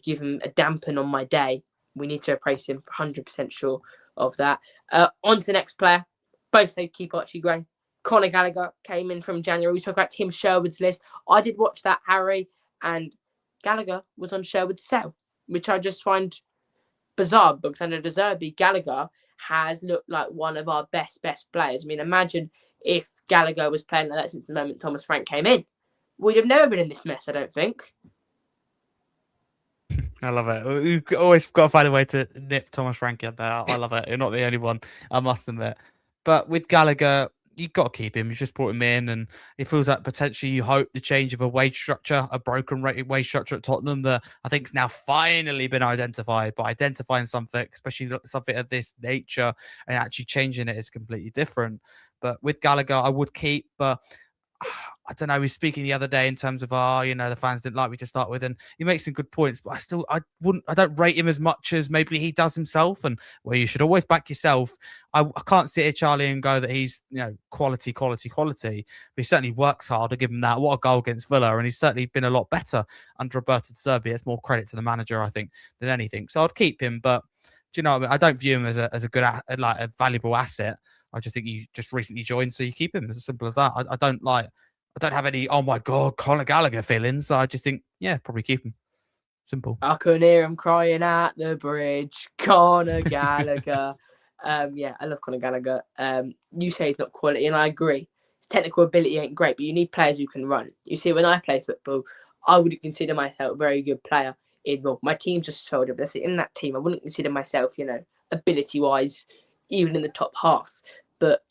give him a dampen on my day. We need to replace him, 100% sure of that. On to the next player. Both say keep Archie Gray. Conor Gallagher came in from January. We spoke about Tim Sherwood's list. I did watch that, Harry, and Gallagher was on Sherwood's sell, which I just find bizarre because under De Zerbi, Gallagher has looked like one of our best players. I mean, imagine if Gallagher was playing like that since the moment Thomas Frank came in. We'd have never been in this mess, I don't think. I love it. We've always got to find a way to nip Thomas Frank out there. I love it. You're not the only one, I must admit. But with Gallagher, you've got to keep him. You've just brought him in, and it feels like potentially you hope the change of a wage structure, a broken wage structure at Tottenham that I think has now finally been identified. But identifying something, especially something of this nature, and actually changing it is completely different. But with Gallagher, I would keep, but I don't know. We were speaking the other day in terms of, the fans didn't like me to start with, and he makes some good points, but I don't rate him as much as maybe he does himself. And you should always back yourself. I can't sit here, Charlie, and go that he's, quality. But he certainly works hard. I give him that. What a goal against Villa, and he's certainly been a lot better under Roberto De Zerbi. It's more credit to the manager, I think, than anything. So I'd keep him, but do you know what I mean? I don't view him as a good, a valuable asset. I just think he just recently joined, so you keep him. It's as simple as that. I don't have any, oh my God, Conor Gallagher feelings. I just think, yeah, probably keep him. Simple. I can hear him crying at the bridge. Conor Gallagher. Yeah, I love Conor Gallagher. You say he's not quality, and I agree. His technical ability ain't great, but you need players who can run. You see, when I play football, I would consider myself a very good player. My team's just soldier, but in that team, I wouldn't consider myself, ability-wise, even in the top half. But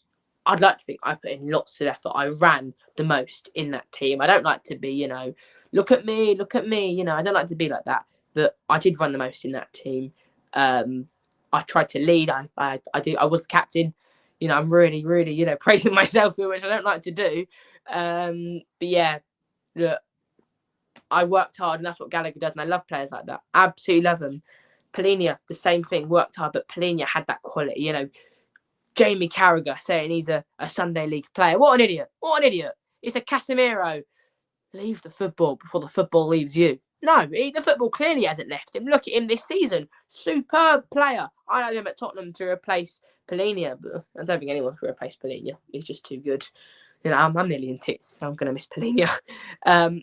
I'd like to think I put in lots of effort. I ran the most in that team. I don't like to be, look at me. I don't like to be like that. But I did run the most in that team. I tried to lead. I was the captain. I'm really, really, praising myself, which I don't like to do. But yeah, look, I worked hard, and that's what Gallagher does. And I love players like that. Absolutely love them. Polina, the same thing. Worked hard, but Polina had that quality. Jamie Carragher saying he's a Sunday League player. What an idiot. What an idiot. It's a Casemiro. Leave the football before the football leaves you. No, the football clearly hasn't left him. Look at him this season. Superb player. I know him at Tottenham to replace Polina, but I don't think anyone can replace Polina. He's just too good. I'm nearly in tits, so I'm going to miss Polina.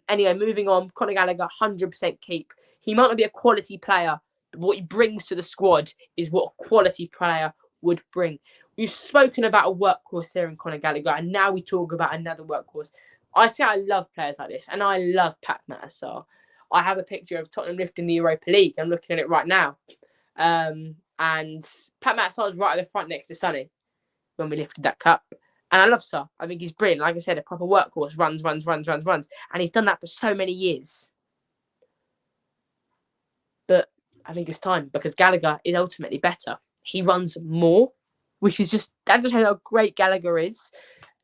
Anyway, moving on. Conor Gallagher, 100% keep. He might not be a quality player, but what he brings to the squad is what a quality player would bring. We've spoken about a workhorse here in Conor Gallagher, and now we talk about another workhorse. I say I love players like this, and I love Pat Matasar. I have a picture of Tottenham lifting the Europa League. I'm looking at it right now. And Pat Matasar is right at the front next to Sonny when we lifted that cup. And I love Sar. I think he's brilliant. Like I said, a proper workhorse. Runs. And he's done that for so many years. But I think it's time, because Gallagher is ultimately better. He runs more, which is that just shows how great Gallagher is.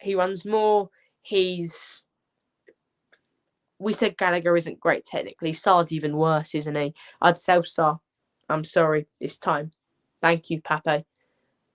He runs more. We said Gallagher isn't great technically. Sar's even worse, isn't he? I'd sell Sar. I'm sorry. It's time. Thank you, Pape.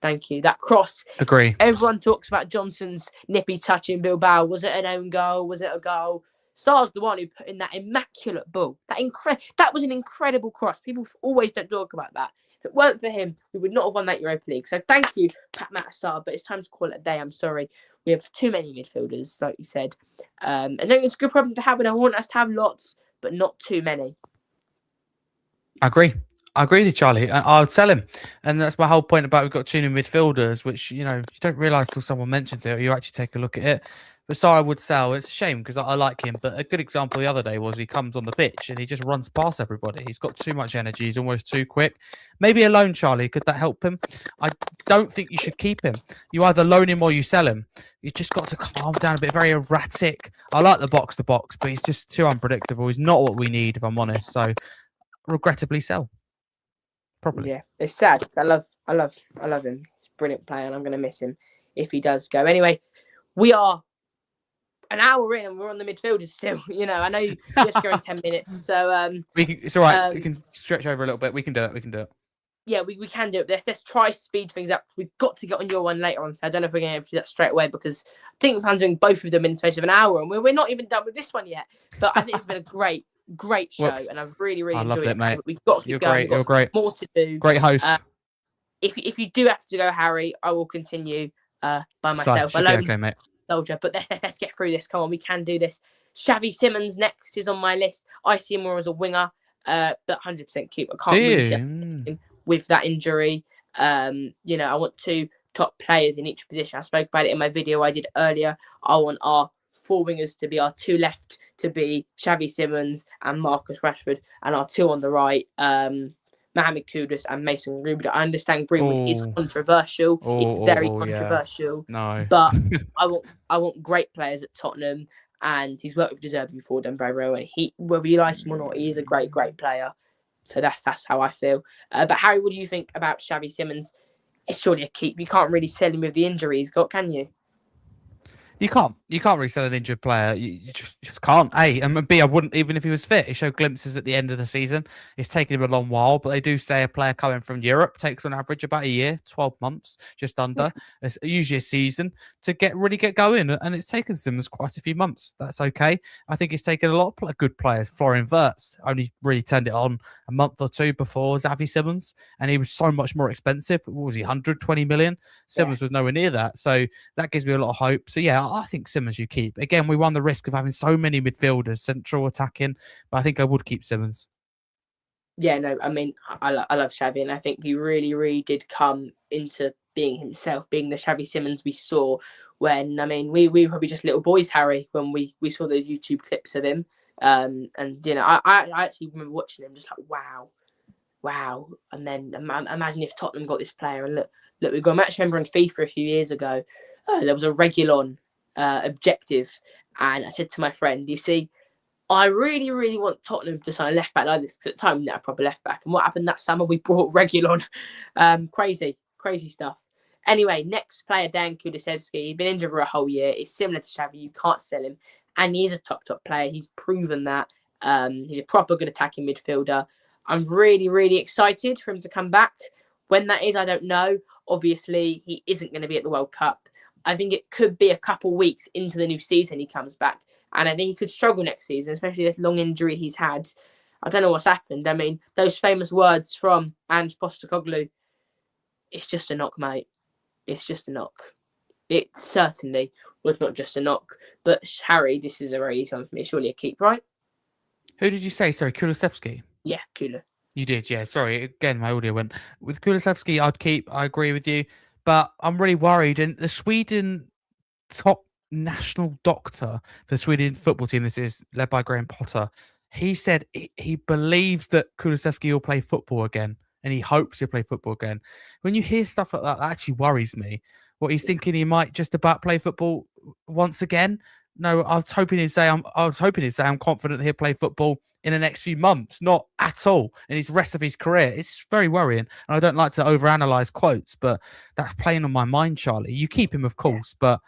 Thank you. That cross. Agree. Everyone talks about Johnson's nippy touch in Bilbao. Was it an own goal? Was it a goal? Sar's the one who put in that immaculate ball. That was an incredible cross. People always don't talk about that. If it weren't for him, we would not have won that Europa League. So thank you, Pat Matasar. But it's time to call it a day. I'm sorry. We have too many midfielders, like you said. And I think it's a good problem to have, and I want us to have lots, but not too many. I agree with you, Charlie. I'll sell him. And that's my whole point about we've got too many midfielders, which, you don't realise till someone mentions it or you actually take a look at it. But Sarr I would sell. It's a shame because I like him. But a good example the other day was he comes on the pitch and he just runs past everybody. He's got too much energy. He's almost too quick. Maybe a loan, Charlie. Could that help him? I don't think you should keep him. You either loan him or you sell him. You just got to calm down a bit. Very erratic. I like the box to box, but he's just too unpredictable. He's not what we need, if I'm honest. So regrettably sell. Probably. Yeah, it's sad. I love him. He's a brilliant player, and I'm going to miss him if he does go. Anyway, we are an hour in, and we're on the midfielders still. I know you just go in 10 minutes, so it's all right. We can stretch over a little bit. We can do it. Yeah, we can do it. Let's try speed things up. We've got to get on your one later on. So I don't know if we're going to do that straight away, because I think I'm doing both of them in the space of an hour, and we're not even done with this one yet. But I think it's been a great show, and I've really enjoyed it, mate. We've got to keep going. You're great. More to do. Great host. If you do have to go, Harry, I will continue by myself. Okay, mate. Soldier, but let's get through this. Come on, we can do this. Xavi Simons next is on my list. I see him more as a winger, but 100% keep. I can't really see him with that injury. I want two top players in each position. I spoke about it in my video I did earlier. I want our four wingers to be our two left to be Xavi Simons and Marcus Rashford, and our two on the right, Mohamed Kudus and Mason Greenwood. I understand Greenwood is controversial. It's very controversial. Yeah. No. But I want great players at Tottenham, and he's worked with De Zerbi before, done very well. And whether you like him or not, he is a great player. So that's how I feel. But Harry, what do you think about Xavi Simons? It's surely a keep. You can't really sell him with the injury he's got, can you? You can't really sell an injured player. You just can't. A, and B, I wouldn't, even if he was fit. He showed glimpses at the end of the season. It's taken him a long while, but they do say a player coming from Europe takes on average about a year, 12 months, just under. It's usually a season to really get going, and it's taken Simmons quite a few months. That's okay. I think it's taken a lot of good players. Florian Wirtz only really turned it on a month or two before Xavi Simons, and he was so much more expensive. What was he, 120 million? Simmons was nowhere near that. So that gives me a lot of hope. So yeah, I think Simmons you keep. Again, we run the risk of having so many midfielders, central attacking, but I think I would keep Simmons. Yeah, no, I mean, I love Xavi, and I think he really, really did come into being himself, being the Xavi Simons we saw when, I mean, we were probably just little boys, Harry, when we saw those YouTube clips of him. And, you know, I actually remember watching him just like, wow. And then imagine if Tottenham got this player, and look, we've got a match member in FIFA a few years ago. There was a Regulon objective, and I said to my friend, you see, I really, really want Tottenham to sign a left back like this, because at the time we didn't have a proper left back. And what happened that summer? We brought Regulon. Crazy stuff. Anyway, next player, Dan Kulusevski. He's been injured for a whole year. He's similar to Xavi. You can't sell him. And he is a top player. He's proven that. He's a proper good attacking midfielder. I'm really, really excited for him to come back. When that is, I don't know. Obviously, he isn't going to be at the World Cup. I think it could be a couple weeks into the new season he comes back. And I think he could struggle next season, especially this long injury he's had. I don't know what's happened. I mean, those famous words from Ange Postecoglou, it's just a knock, mate. It's just a knock. It certainly was not just a knock. But Harry, this is a very easy one for me. Surely a keep, right? Who did you say? Sorry, Kulusevski? Yeah, Kula. You did, yeah. Sorry, again, my audio went. With Kulusevski, I'd keep. I agree with you. But I'm really worried. And the Sweden top national doctor for the Sweden football team, this is led by Graham Potter, he said he believes that Kulusevski will play football again, and he hopes he'll play football again. When you hear stuff like that, that actually worries me. What he's thinking, he might just about play football once again. No, I was hoping he'd say I'm confident he'll play football in the next few months. Not at all in his rest of his career. It's very worrying. And I don't like to overanalyze quotes, but that's playing on my mind, Charlie. You keep him, of course, but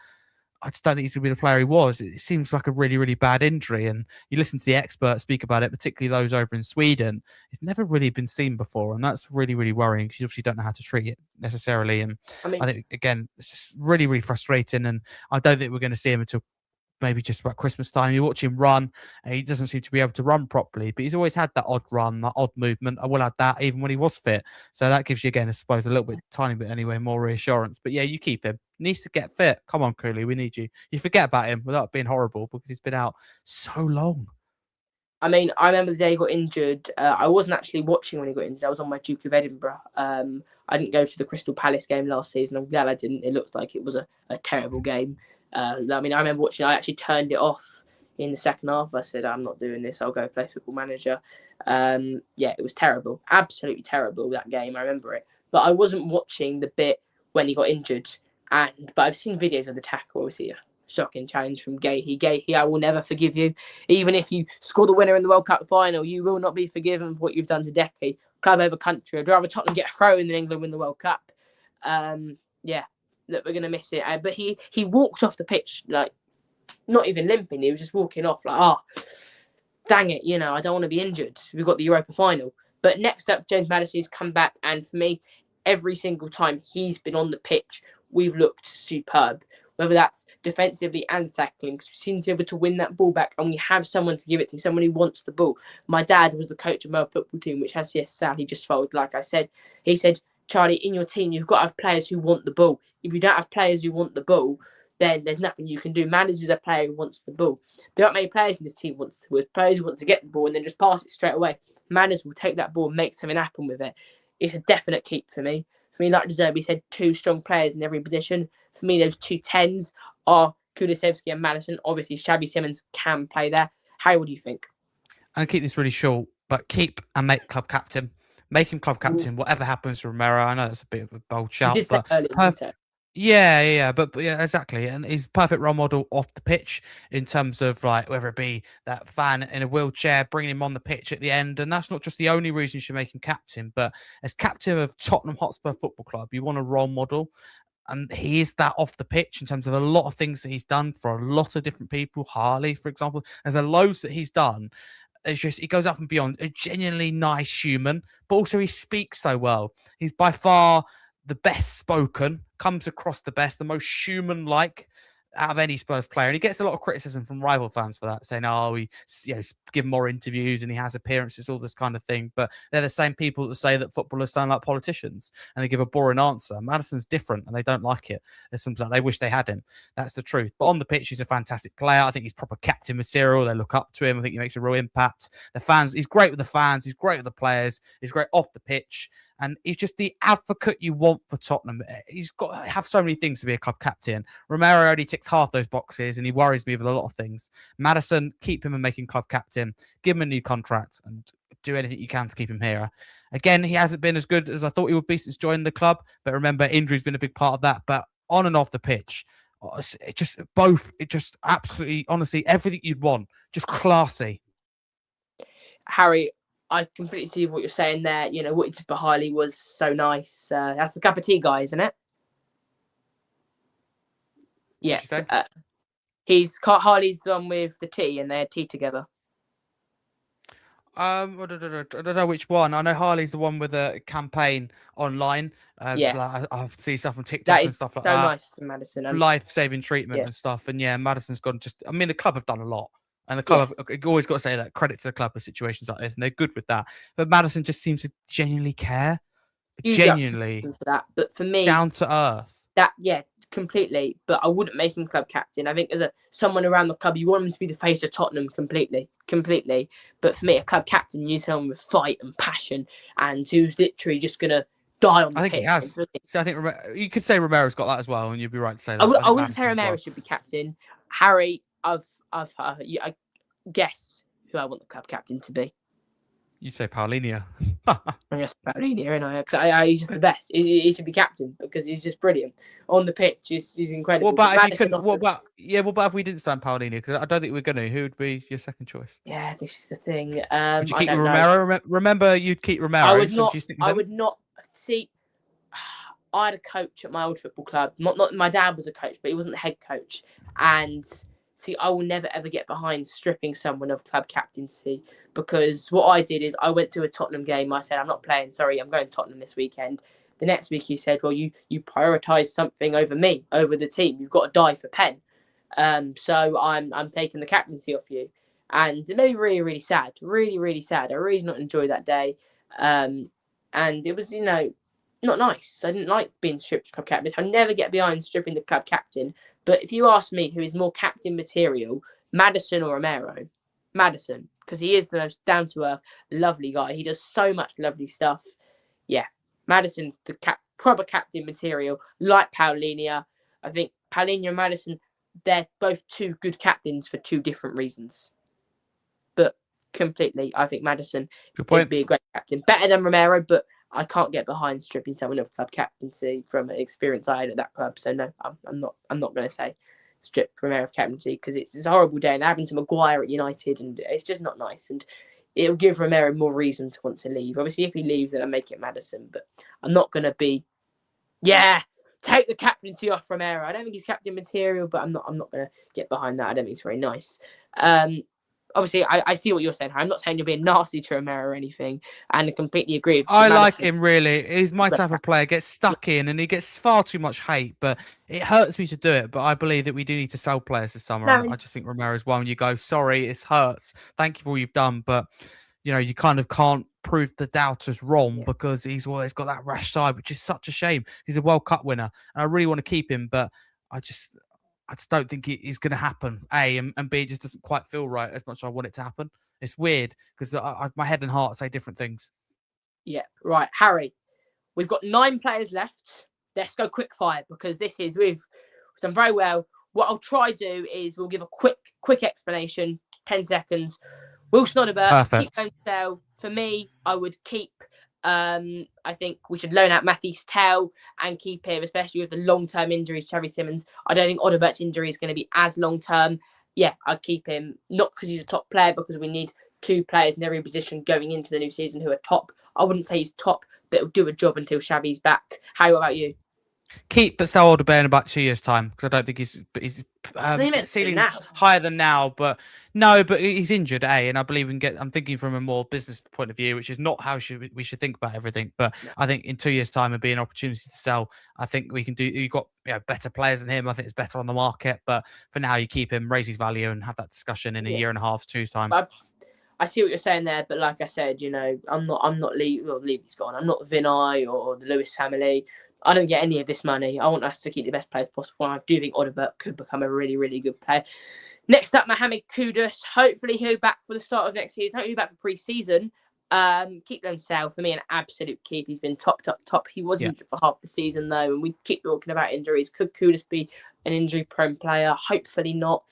I just don't think he's going to be the player he was. It seems like a really, really bad injury. And you listen to the experts speak about it, particularly those over in Sweden. It's never really been seen before. And that's really, really worrying because you obviously don't know how to treat it necessarily. And I mean, I think, again, it's just really, really frustrating. And I don't think we're going to see him until maybe just about Christmas time. You watch him run, and he doesn't seem to be able to run properly, but he's always had that odd run, that odd movement. I will add that even when he was fit. So that gives you, again, I suppose, a little bit, tiny bit anyway, more reassurance. But yeah, you keep him. He needs to get fit. Come on, Cooley, we need you. You forget about him without being horrible because he's been out so long. I mean, I remember the day he got injured. I wasn't actually watching when he got injured. I was on my Duke of Edinburgh. I didn't go to the Crystal Palace game last season. I'm glad I didn't. It looked like it was a terrible game. I mean, I remember watching. I actually turned it off in the second half. I said, "I'm not doing this. I'll go play Football Manager." Yeah, it was terrible. Absolutely terrible, that game. I remember it. But I wasn't watching the bit when he got injured. But I've seen videos of the tackle. Obviously, a shocking challenge from Gahey. Gahey, I will never forgive you. Even if you score the winner in the World Cup final, you will not be forgiven for what you've done to Decky. Club over country. I'd rather Tottenham get a throw in than England win the World Cup. Yeah, look, we're going to miss it. But he walked off the pitch, like, not even limping. He was just walking off like, dang it, I don't want to be injured. We've got the Europa final. But next up, James Maddison's come back. And for me, every single time he's been on the pitch, we've looked superb. Whether that's defensively and tackling, because we seem to be able to win that ball back, and we have someone to give it to, someone who wants the ball. My dad was the coach of my football team, which has sadly just folded, like I said. He said, Charlie, in your team, you've got to have players who want the ball. If you don't have players who want the ball, then there's nothing you can do. Manners is a player who wants the ball. There aren't many players in this team with players who want to get the ball and then just pass it straight away. Manners will take that ball and make something happen with it. It's a definite keep for me. For me, like Deserby said, two strong players in every position. For me, those two tens are Kulusevski and Maddison. Obviously, Xavi Simons can play there. Harry, what do you think? I'll keep this really short, but keep and make club captain. Make him club captain, whatever happens to Romero. I know that's a bit of a bold shout, You did say but earlier, but yeah, exactly. And he's a perfect role model off the pitch in terms of, like, whether it be that fan in a wheelchair, bringing him on the pitch at the end. And that's not just the only reason you should make him captain, but as captain of Tottenham Hotspur Football Club, you want a role model. And he is that off the pitch in terms of a lot of things that he's done for a lot of different people. Harley, for example, there's a loads that he's done. It's just, he goes up and beyond, a genuinely nice human, but also he speaks so well. He's by far the best spoken, comes across the best, the most human-like. out of any Spurs player. And he gets a lot of criticism from rival fans for that, saying, oh, we give him more interviews and he has appearances, all this kind of thing. But they're the same people that say that footballers sound like politicians and they give a boring answer. Madison's different and they don't like it. There's something like they wish they had him. That's the truth. But on the pitch, he's a fantastic player. I think he's proper captain material. They look up to him. I think he makes a real impact. The fans, he's great with the fans. He's great with the players. He's great off the pitch. And he's just the advocate you want for Tottenham. He's got to have so many things to be a club captain. Romero only ticks half those boxes, and he worries me with a lot of things. Maddison, keep him and make him club captain. Give him a new contract and do anything you can to keep him here. Again, he hasn't been as good as I thought he would be since joining the club. But remember, injury's been a big part of that. But on and off the pitch, it just absolutely, honestly, everything you'd want. Just classy. Harry, I completely see what you're saying there. You know, what he did for Harley was so nice. That's the cup of tea guy, isn't it? Yeah. Harley's the one with the tea, and they had tea together. I don't know which one. I know Harley's the one with a campaign online. Yeah. I see stuff on TikTok and stuff like that. That is so nice to Maddison. Life-saving treatment and stuff. And yeah, Maddison's gone just... I mean, the club have done a lot. And the club, have always got to say that, credit to the club for situations like this, and they're good with that. But Maddison just seems to genuinely care. Genuinely. For that. But for me... Down to earth. Completely. But I wouldn't make him club captain. I think as someone around the club, you want him to be the face of Tottenham completely. But for me, a club captain, you tell him with fight and passion, and who's literally just going to die on the pitch. I think he has. So I think you could say Romero's got that as well, and you'd be right to say that. I wouldn't say Romero should be captain. Harry, I guess who I want the club captain to be. You say Paulinho. I guess Paulinho, and he's just the best. He should be captain because he's just brilliant on the pitch. He's incredible. What about if we didn't sign Paulinho? Because I don't think we're going to. Who would be your second choice? Yeah, this is the thing. Would you keep Romero? Remember, you'd keep Romero. I would not. I would not see. I had a coach at my old football club. Not my dad was a coach, but he wasn't the head coach. And see, I will never ever get behind stripping someone of club captaincy, because what I did is I went to a Tottenham game. I said, I'm not playing. Sorry, I'm going to Tottenham this weekend. The next week he said, well, you prioritise something over me, over the team. You've got to die for pen. So I'm taking the captaincy off you. And it made me really, really sad. Really, really sad. I really did not enjoy that day. And it was, not nice. I didn't like being stripped club captain. I'll never get behind stripping the club captain. But if you ask me who is more captain material, Maddison or Romero, Maddison, because he is the most down-to-earth, lovely guy. He does so much lovely stuff. Yeah, Maddison's the proper captain material, like Paulinho. I think Paulinho and Maddison, they're both two good captains for two different reasons. But completely, I think Maddison would be a great captain. Better than Romero, but I can't get behind stripping someone of club captaincy from an experience I had at that club. So no, I'm not going to say strip Romero of captaincy, because it's a horrible day, and it happened to Maguire at United, and it's just not nice. And it'll give Romero more reason to want to leave. Obviously, if he leaves, then I make it Maddison. But I'm not going to be, take the captaincy off Romero. I don't think he's captain material, but I'm not going to get behind that. I don't think it's very nice. Obviously, I see what you're saying. I'm not saying you're being nasty to Romero or anything, and I completely agree. I like him, really. He's my type of player. Gets stuck in, and he gets far too much hate, but it hurts me to do it. But I believe that we do need to sell players this summer. I just think Romero's one. You go, sorry, it hurts. Thank you for all you've done, but you kind of can't prove the doubters wrong because he's always got that rash side, which is such a shame. He's a World Cup winner, and I really want to keep him, but I just don't think it is going to happen. A, and B, it just doesn't quite feel right as much as I want it to happen. It's weird because my head and heart say different things. Yeah, right. Harry, we've got 9 players left. Let's go quick fire, because we've done very well. What I'll try to do is we'll give a quick explanation, 10 seconds. Wilson Odobert, keep going sell. For me, I would keep... I think we should loan out Matthijs Tel and keep him, especially with the long-term injuries to Harry Simmons. I don't think Odobert's injury is going to be as long-term. Yeah, I'd keep him, not because he's a top player, because we need 2 players in every position going into the new season who are top. I wouldn't say he's top, but he'll do a job until Xavi's back. How about you? Keep, but sell Alderweireld in about 2 years' time because I don't think his I think you meant ceiling's now. higher than now. But no, but he's injured, and I believe I'm thinking from a more business point of view, which is not how we should think about everything. But No. I think in 2 years' time, it'd be an opportunity to sell. I think we can do. You've got better players than him. I think it's better on the market. But for now, you keep him, raise his value, and have that discussion in a year and a half, 2's time. But I see what you're saying there, but like I said, I'm not Levy's gone. I'm not Vinay or the Lewis family. I don't get any of this money. I want us to keep the best players possible. I do think Odobert could become a really, really good player. Next up, Mohamed Kudus. Hopefully he'll be back for the start of next season. Hopefully he'll be back for pre-season. Keep them sale. For me, an absolute keep. He's been top. He wasn't for half the season, though, and we keep talking about injuries. Could Kudus be an injury-prone player? Hopefully not.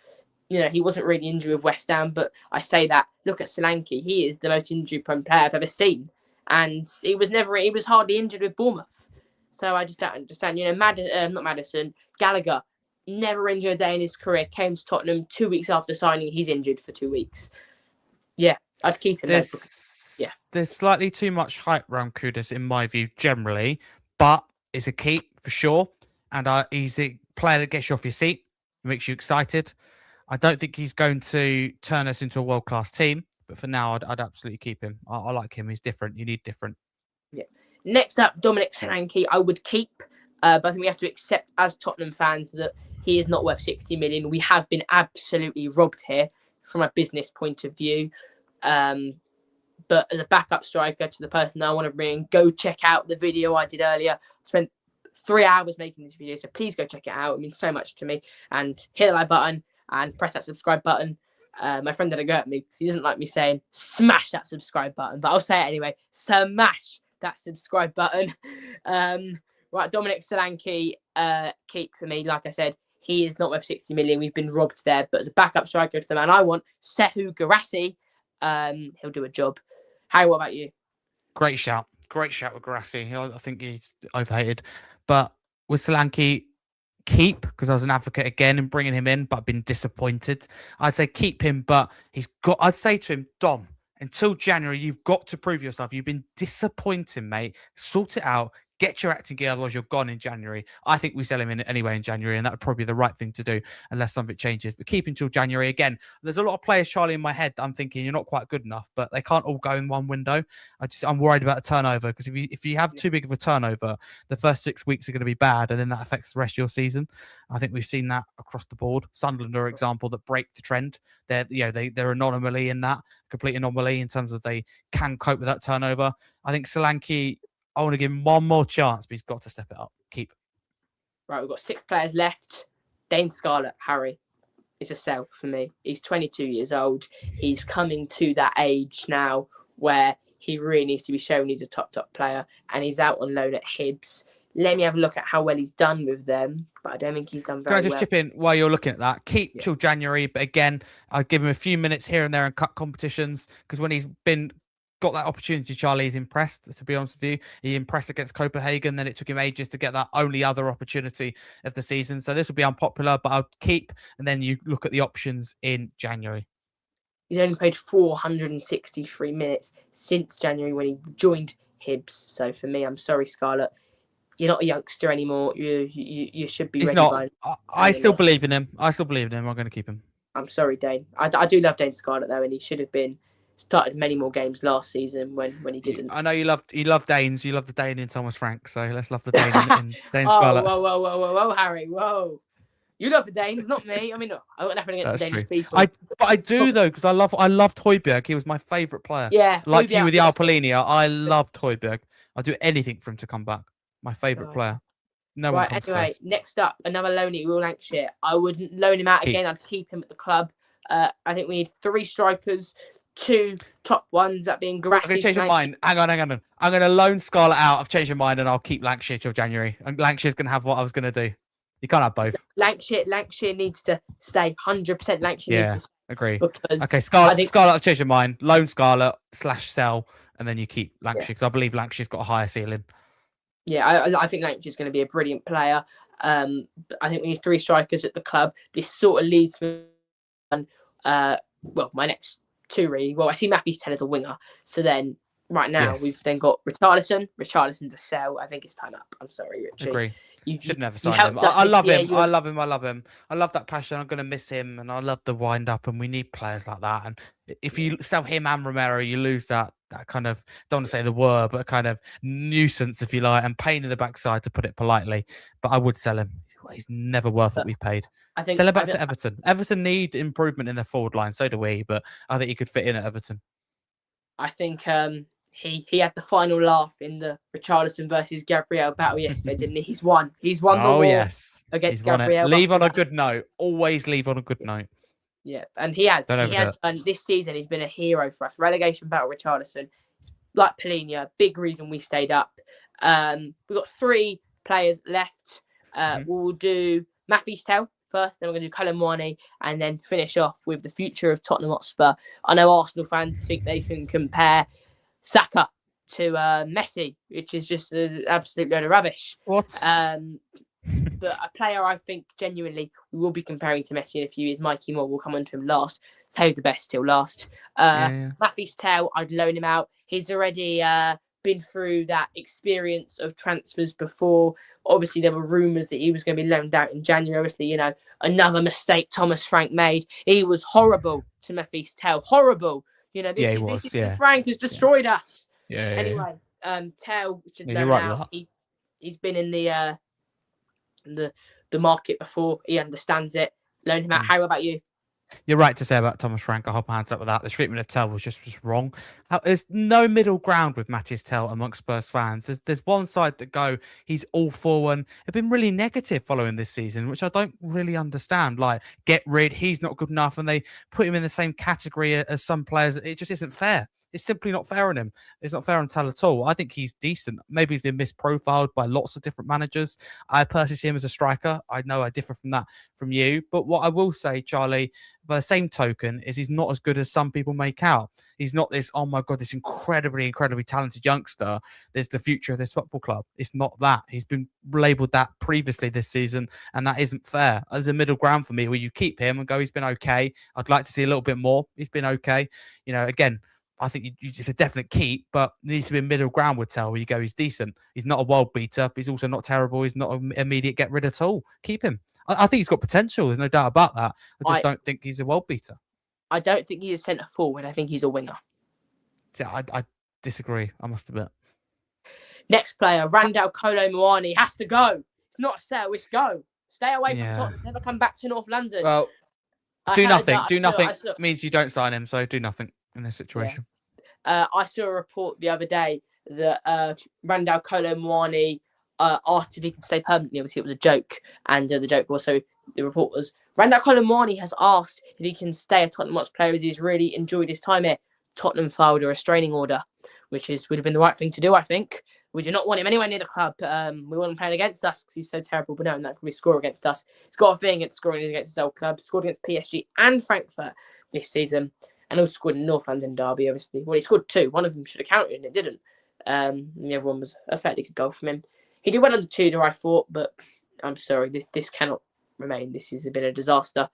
He wasn't really injured with West Ham, but I say that. Look at Solanke. He is the most injury-prone player I've ever seen. And he was hardly injured with Bournemouth. So I just don't understand. Not Maddison, Gallagher, never injured a day in his career, came to Tottenham 2 weeks after signing. He's injured for 2 weeks. Yeah, I'd keep him. There's slightly too much hype around Kudus, in my view, generally, but it's a keep for sure. And he's a player that gets you off your seat, makes you excited. I don't think he's going to turn us into a world-class team, but for now, I'd absolutely keep him. I like him. He's different. You need different. Yeah. Next up, Dominic Solanke, I would keep, but I think we have to accept as Tottenham fans that he is not worth 60 million. We have been absolutely robbed here from a business point of view. But as a backup striker to the person that I want to bring, go check out the video I did earlier. I spent 3 hours making this video, so please go check it out. It means so much to me. And hit the like button and press that subscribe button. My friend had a go at me because he doesn't like me saying smash that subscribe button, but I'll say it anyway. Smash that subscribe button. Right, Dominic Solanke, keep for me. Like I said, he is not worth 60 million. We've been robbed there. But as a backup striker to the man I want, Sekou Guirassy, he'll do a job. Harry, what about you? Great shout with Guirassy. I think he's overhated. But with Solanke, keep, because I was an advocate again in bringing him in, but I've been disappointed. I'd say keep him, but I'd say to him, Dom, until January, you've got to prove yourself. You've been disappointing, mate. Sort it out. Get your acting gear, otherwise you're gone in January. I think we sell him in anyway in January, and that would probably be the right thing to do unless something changes. But keep him till January. Again, there's a lot of players, Charlie, in my head that I'm thinking you're not quite good enough, but they can't all go in one window. I'm worried about the turnover, because if you have too big of a turnover, the first 6 weeks are going to be bad, and then that affects the rest of your season. I think we've seen that across the board. Sunderland are an example that break the trend. They're an anomaly in that, complete anomaly in terms of they can cope with that turnover. I think Solanke, I want to give him one more chance, but he's got to step it up. Keep. Right, we've got 6 players left. Dane Scarlett, Harry, is a sell for me. He's 22 years old. He's coming to that age now where he really needs to be shown he's a top player, and he's out on loan at Hibs. Let me have a look at how well he's done with them, but I don't think he's done very well. Can I just chip in while you're looking at that? Keep till January, but again, I'll give him a few minutes here and there in cut competitions, because when he's got that opportunity, Charlie, he's impressed, to be honest with you. He impressed against Copenhagen, then it took him ages to get that only other opportunity of the season. So this will be unpopular, but I'll keep, and then you look at the options in January. He's only played 463 minutes since January when he joined Hibs. So for me, I'm sorry, Scarlett. You're not a youngster anymore. You should be. He's not. I still believe in him. I'm going to keep him. I'm sorry, Dane. I do love Dane Scarlett, though, and he should have started many more games last season when he didn't. I know you love Danes. You love the Dane in Thomas Frank, so let's love the Dane in Dane Scarlett. Whoa, Harry, whoa. You love the Danes, not me. I mean, I got nothing against the Danish people. But I do, though, because I loved Højbjerg. He was my favourite player. Yeah. Like you with the Alpolinia, I loved Højbjerg. I'd do anything for him to come back. My favourite player. No one comes close. Next up, another loanee, Will Lancashire. I wouldn't loan him out again. I'd keep him at the club. I think we need 3 strikers, 2 top ones, that being Guirassy. I'm going to change my mind. Hang on. I'm going to loan Scarlett out. I've changed my mind, and I'll keep Lancashire till January. And Lancashire's going to have what I was going to do. You can't have both. Lancashire needs to stay 100%. Lancashire needs to stay. Agree. Because okay, Scarlett, I've changed my mind. Loan Scarlett / sell, and then you keep Lancashire, because I believe Lancashire's got a higher ceiling. Yeah, I think Lancashire's going to be a brilliant player. I think we need 3 strikers at the club. This sort of leads me on, my next 2 really. Well, I see Matthews 10 as a winger. So then right now. Yes. We've then got Richarlison. Richarlison's a sell. I think it's time up. I'm sorry, Richie. Agree. You you, Should never you sign him. helped us I this love year. him. I love him. I love him. I love that passion. I'm going to miss him, and I love the wind up. And we need players like that. And if you sell him and Romero, you lose that kind of, don't want to say the word, but kind of nuisance, if you like, and pain in the backside, to put it politely. But I would sell him. He's never worth what we paid. I think Sell him back to Everton. Everton need improvement in their forward line. So do we. But I think he could fit in at Everton. I think he had the final laugh in the Richarlison versus Gabriel battle yesterday, didn't he? He's won. He's won the war Yes. against He's won Gabriel. it. Leave on a good note. Always leave on a good note. Yeah, and he has. Don't He has overdo done this season. He's been a hero for us. Relegation battle, Richarlison. It's like Polina, big reason we stayed up. We've got 3 players left. We'll do Matthew's Tell first, then we're going to do Callum Mooney, and then finish off with the future of Tottenham Hotspur. I know Arsenal fans think they can compare Saka to Messi, which is just an absolute load of rubbish. What? But a player I think genuinely we will be comparing to Messi in a few years, Mikey Moore, will come on to him last. Save the best till last. Matthew's Tell, I'd loan him out. He's already been through that experience of transfers before. Obviously, there were rumours that he was going to be loaned out in January. Obviously, another mistake Thomas Frank made. He was horrible to Matthew's Tell. Horrible. Frank has destroyed us. Anyway, Tell should loan out. He's been in the market before. He understands it. Loan him out. How about you? You're right to say about Thomas Frank. I hold my hands up with that. The treatment of Tell was just wrong. There's no middle ground with Matthias Tell amongst Spurs fans. There's one side that go, he's all for, and have been really negative following this season, which I don't really understand. Like, get rid, he's not good enough, and they put him in the same category as some players. It just isn't fair. It's simply not fair on him. It's not fair on Tell at all. I think he's decent. Maybe he's been misprofiled by lots of different managers. I personally see him as a striker. I know I differ from that from you. But what I will say, Charlie, by the same token, is he's not as good as some people make out. He's not this, oh my God, this incredibly, incredibly talented youngster. There's the future of this football club. It's not that. He's been labelled that previously this season, and that isn't fair. There's a middle ground for me where you keep him and go, he's been okay. I'd like to see a little bit more. He's been okay. Again, I think it's a definite keep, but there needs to be a middle ground with Tell where you go, he's decent. He's not a world beater. He's also not terrible. He's not an immediate get rid at all. Keep him. I think he's got potential. There's no doubt about that. I just don't think he's a world beater. I don't think he's a centre forward. I think he's a winger. Yeah, I disagree, I must admit. Next player, Randall Kolo Muani, has to go. It's not a sell, it's go. Stay away from Tottenham. Never come back to North London. Well, do nothing. Do nothing means you don't sign him, so do nothing in this situation. Yeah. I saw a report the other day that Randall Kolo Muani asked if he can stay permanently. Obviously, it was a joke, and the joke also, the report was, Randall Kolo Muani has asked if he can stay a Tottenham Hotspur player as he's really enjoyed his time here. Tottenham filed a restraining order, which would have been the right thing to do, I think. We do not want him anywhere near the club. We want him playing against us because he's so terrible. But no, that could be score against us. He's got a thing against scoring against his old club. Scored against PSG and Frankfurt this season. And also scored in North London derby, obviously. Well, he scored 2. One of them should have counted and it didn't. And the other one was a fairly good goal from him. He did well under Tudor, I thought, but I'm sorry, this cannot remain. This has been a disaster.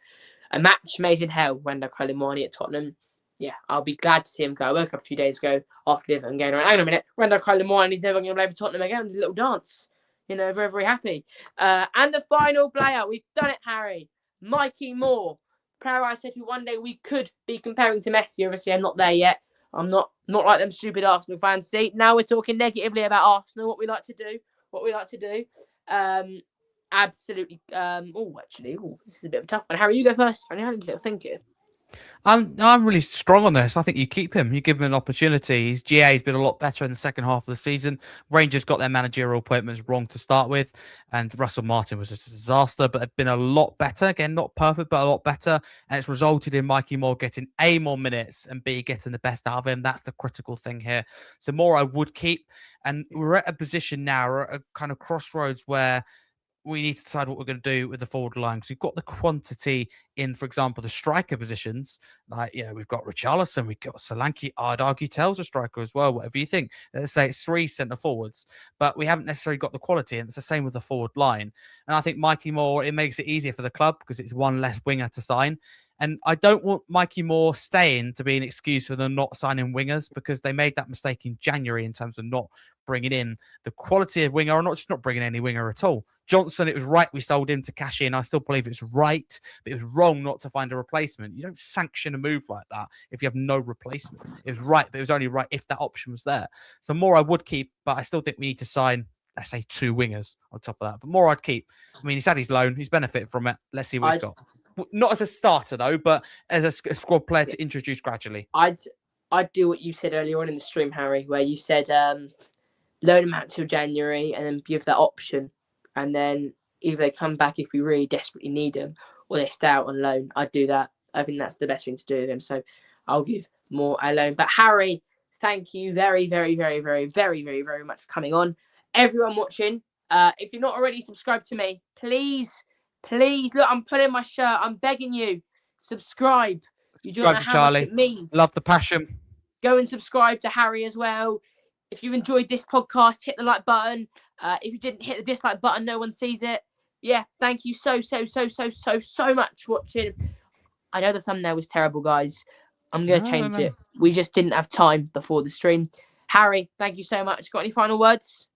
A match made in hell, Randall Kolo Muani at Tottenham. Yeah, I'll be glad to see him go. I woke up a few days ago after Liverpool going around. Hang on a minute, Randall Kolo Muani, he's never going to play for Tottenham again. It's a little dance. Very, very happy. And the final player, we've done it, Harry. Mikey Moore. Player I said who one day we could be comparing to Messi. Obviously, I'm not there yet. I'm not like them stupid Arsenal fans. See, now we're talking negatively about Arsenal, what we like to do. Absolutely. This is a bit of a tough one. Harry, you go first. I need a little thinking. I'm really strong on this. I think you keep him. You give him an opportunity. His GA's been a lot better in the second half of the season. Rangers got their managerial appointments wrong to start with, and Russell Martin was just a disaster, but they've been a lot better. Again, not perfect, but a lot better. And it's resulted in Mikey Moore getting A, more minutes, and B, getting the best out of him. That's the critical thing here. So Moore I would keep. And we're at a position now, we're at a kind of crossroads where we need to decide what we're going to do with the forward line, because we've got the quantity in, for example, the striker positions. Like, we've got Richarlison, we've got Solanke. I'd argue Tell's a striker as well, whatever you think. Let's say it's 3 centre forwards, but we haven't necessarily got the quality, and it's the same with the forward line. And I think Mikey Moore, it makes it easier for the club because it's one less winger to sign. And I don't want Mikey Moore staying to be an excuse for them not signing wingers, because they made that mistake in January in terms of not bringing in the quality of winger, or not just not bringing any winger at all. Johnson, it was right we sold him to cash in. I still believe it's right, but it was wrong not to find a replacement. You don't sanction a move like that if you have no replacement. It was right, but it was only right if that option was there. So Moore I would keep, but I still think we need to sign, let's say, 2 wingers on top of that. But Moore I'd keep. I mean, he's had his loan. He's benefited from it. Let's see what he's got. Not as a starter, though, but as a squad player to introduce gradually. I'd do what you said earlier on in the stream, Harry, where you said loan them out till January and then give that option. And then either they come back if we really desperately need them, or they stay out on loan. I'd do that. I think that's the best thing to do with them. So I'll give Moore a loan. But Harry, thank you very, very, very, very, very, very, very much for coming on. Everyone watching, if you're not already subscribed to me, please, look, I'm pulling my shirt. I'm begging you, subscribe. You don't know how much it means. Love the passion. Go and subscribe to Harry as well. If you enjoyed this podcast, hit the like button. If you didn't hit the dislike button, no one sees it. Yeah, thank you so much for watching. I know the thumbnail was terrible, guys. I'm going to change it. We just didn't have time before the stream. Harry, thank you so much. Got any final words?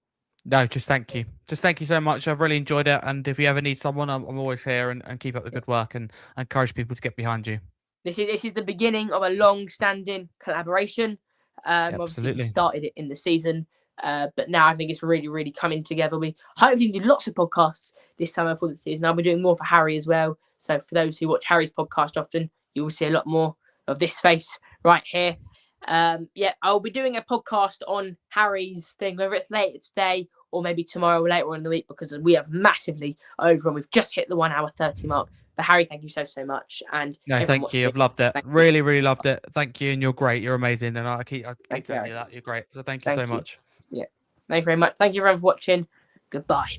No, just thank you. Just thank you so much. I've really enjoyed it. And if you ever need someone, I'm always here, and keep up the good work, and encourage people to get behind you. This is the beginning of a long-standing collaboration. Obviously, we started it in the season, but now I think it's really, really coming together. We hopefully do lots of podcasts this summer for the season. I'll be doing more for Harry as well. So for those who watch Harry's podcast often, you will see a lot more of this face right here. I'll be doing a podcast on Harry's thing, whether it's later today or maybe tomorrow or later on in the week, because we have massively over and we've just hit the 1 hour 30 mark. But Harry, thank you so much. And no, thank you. I've loved it. Really, really loved it. Thank you, and you're great. You're amazing, and I keep telling you that you're great. So thank you so much. Yeah, thank you very much. Thank you everyone for watching. Goodbye.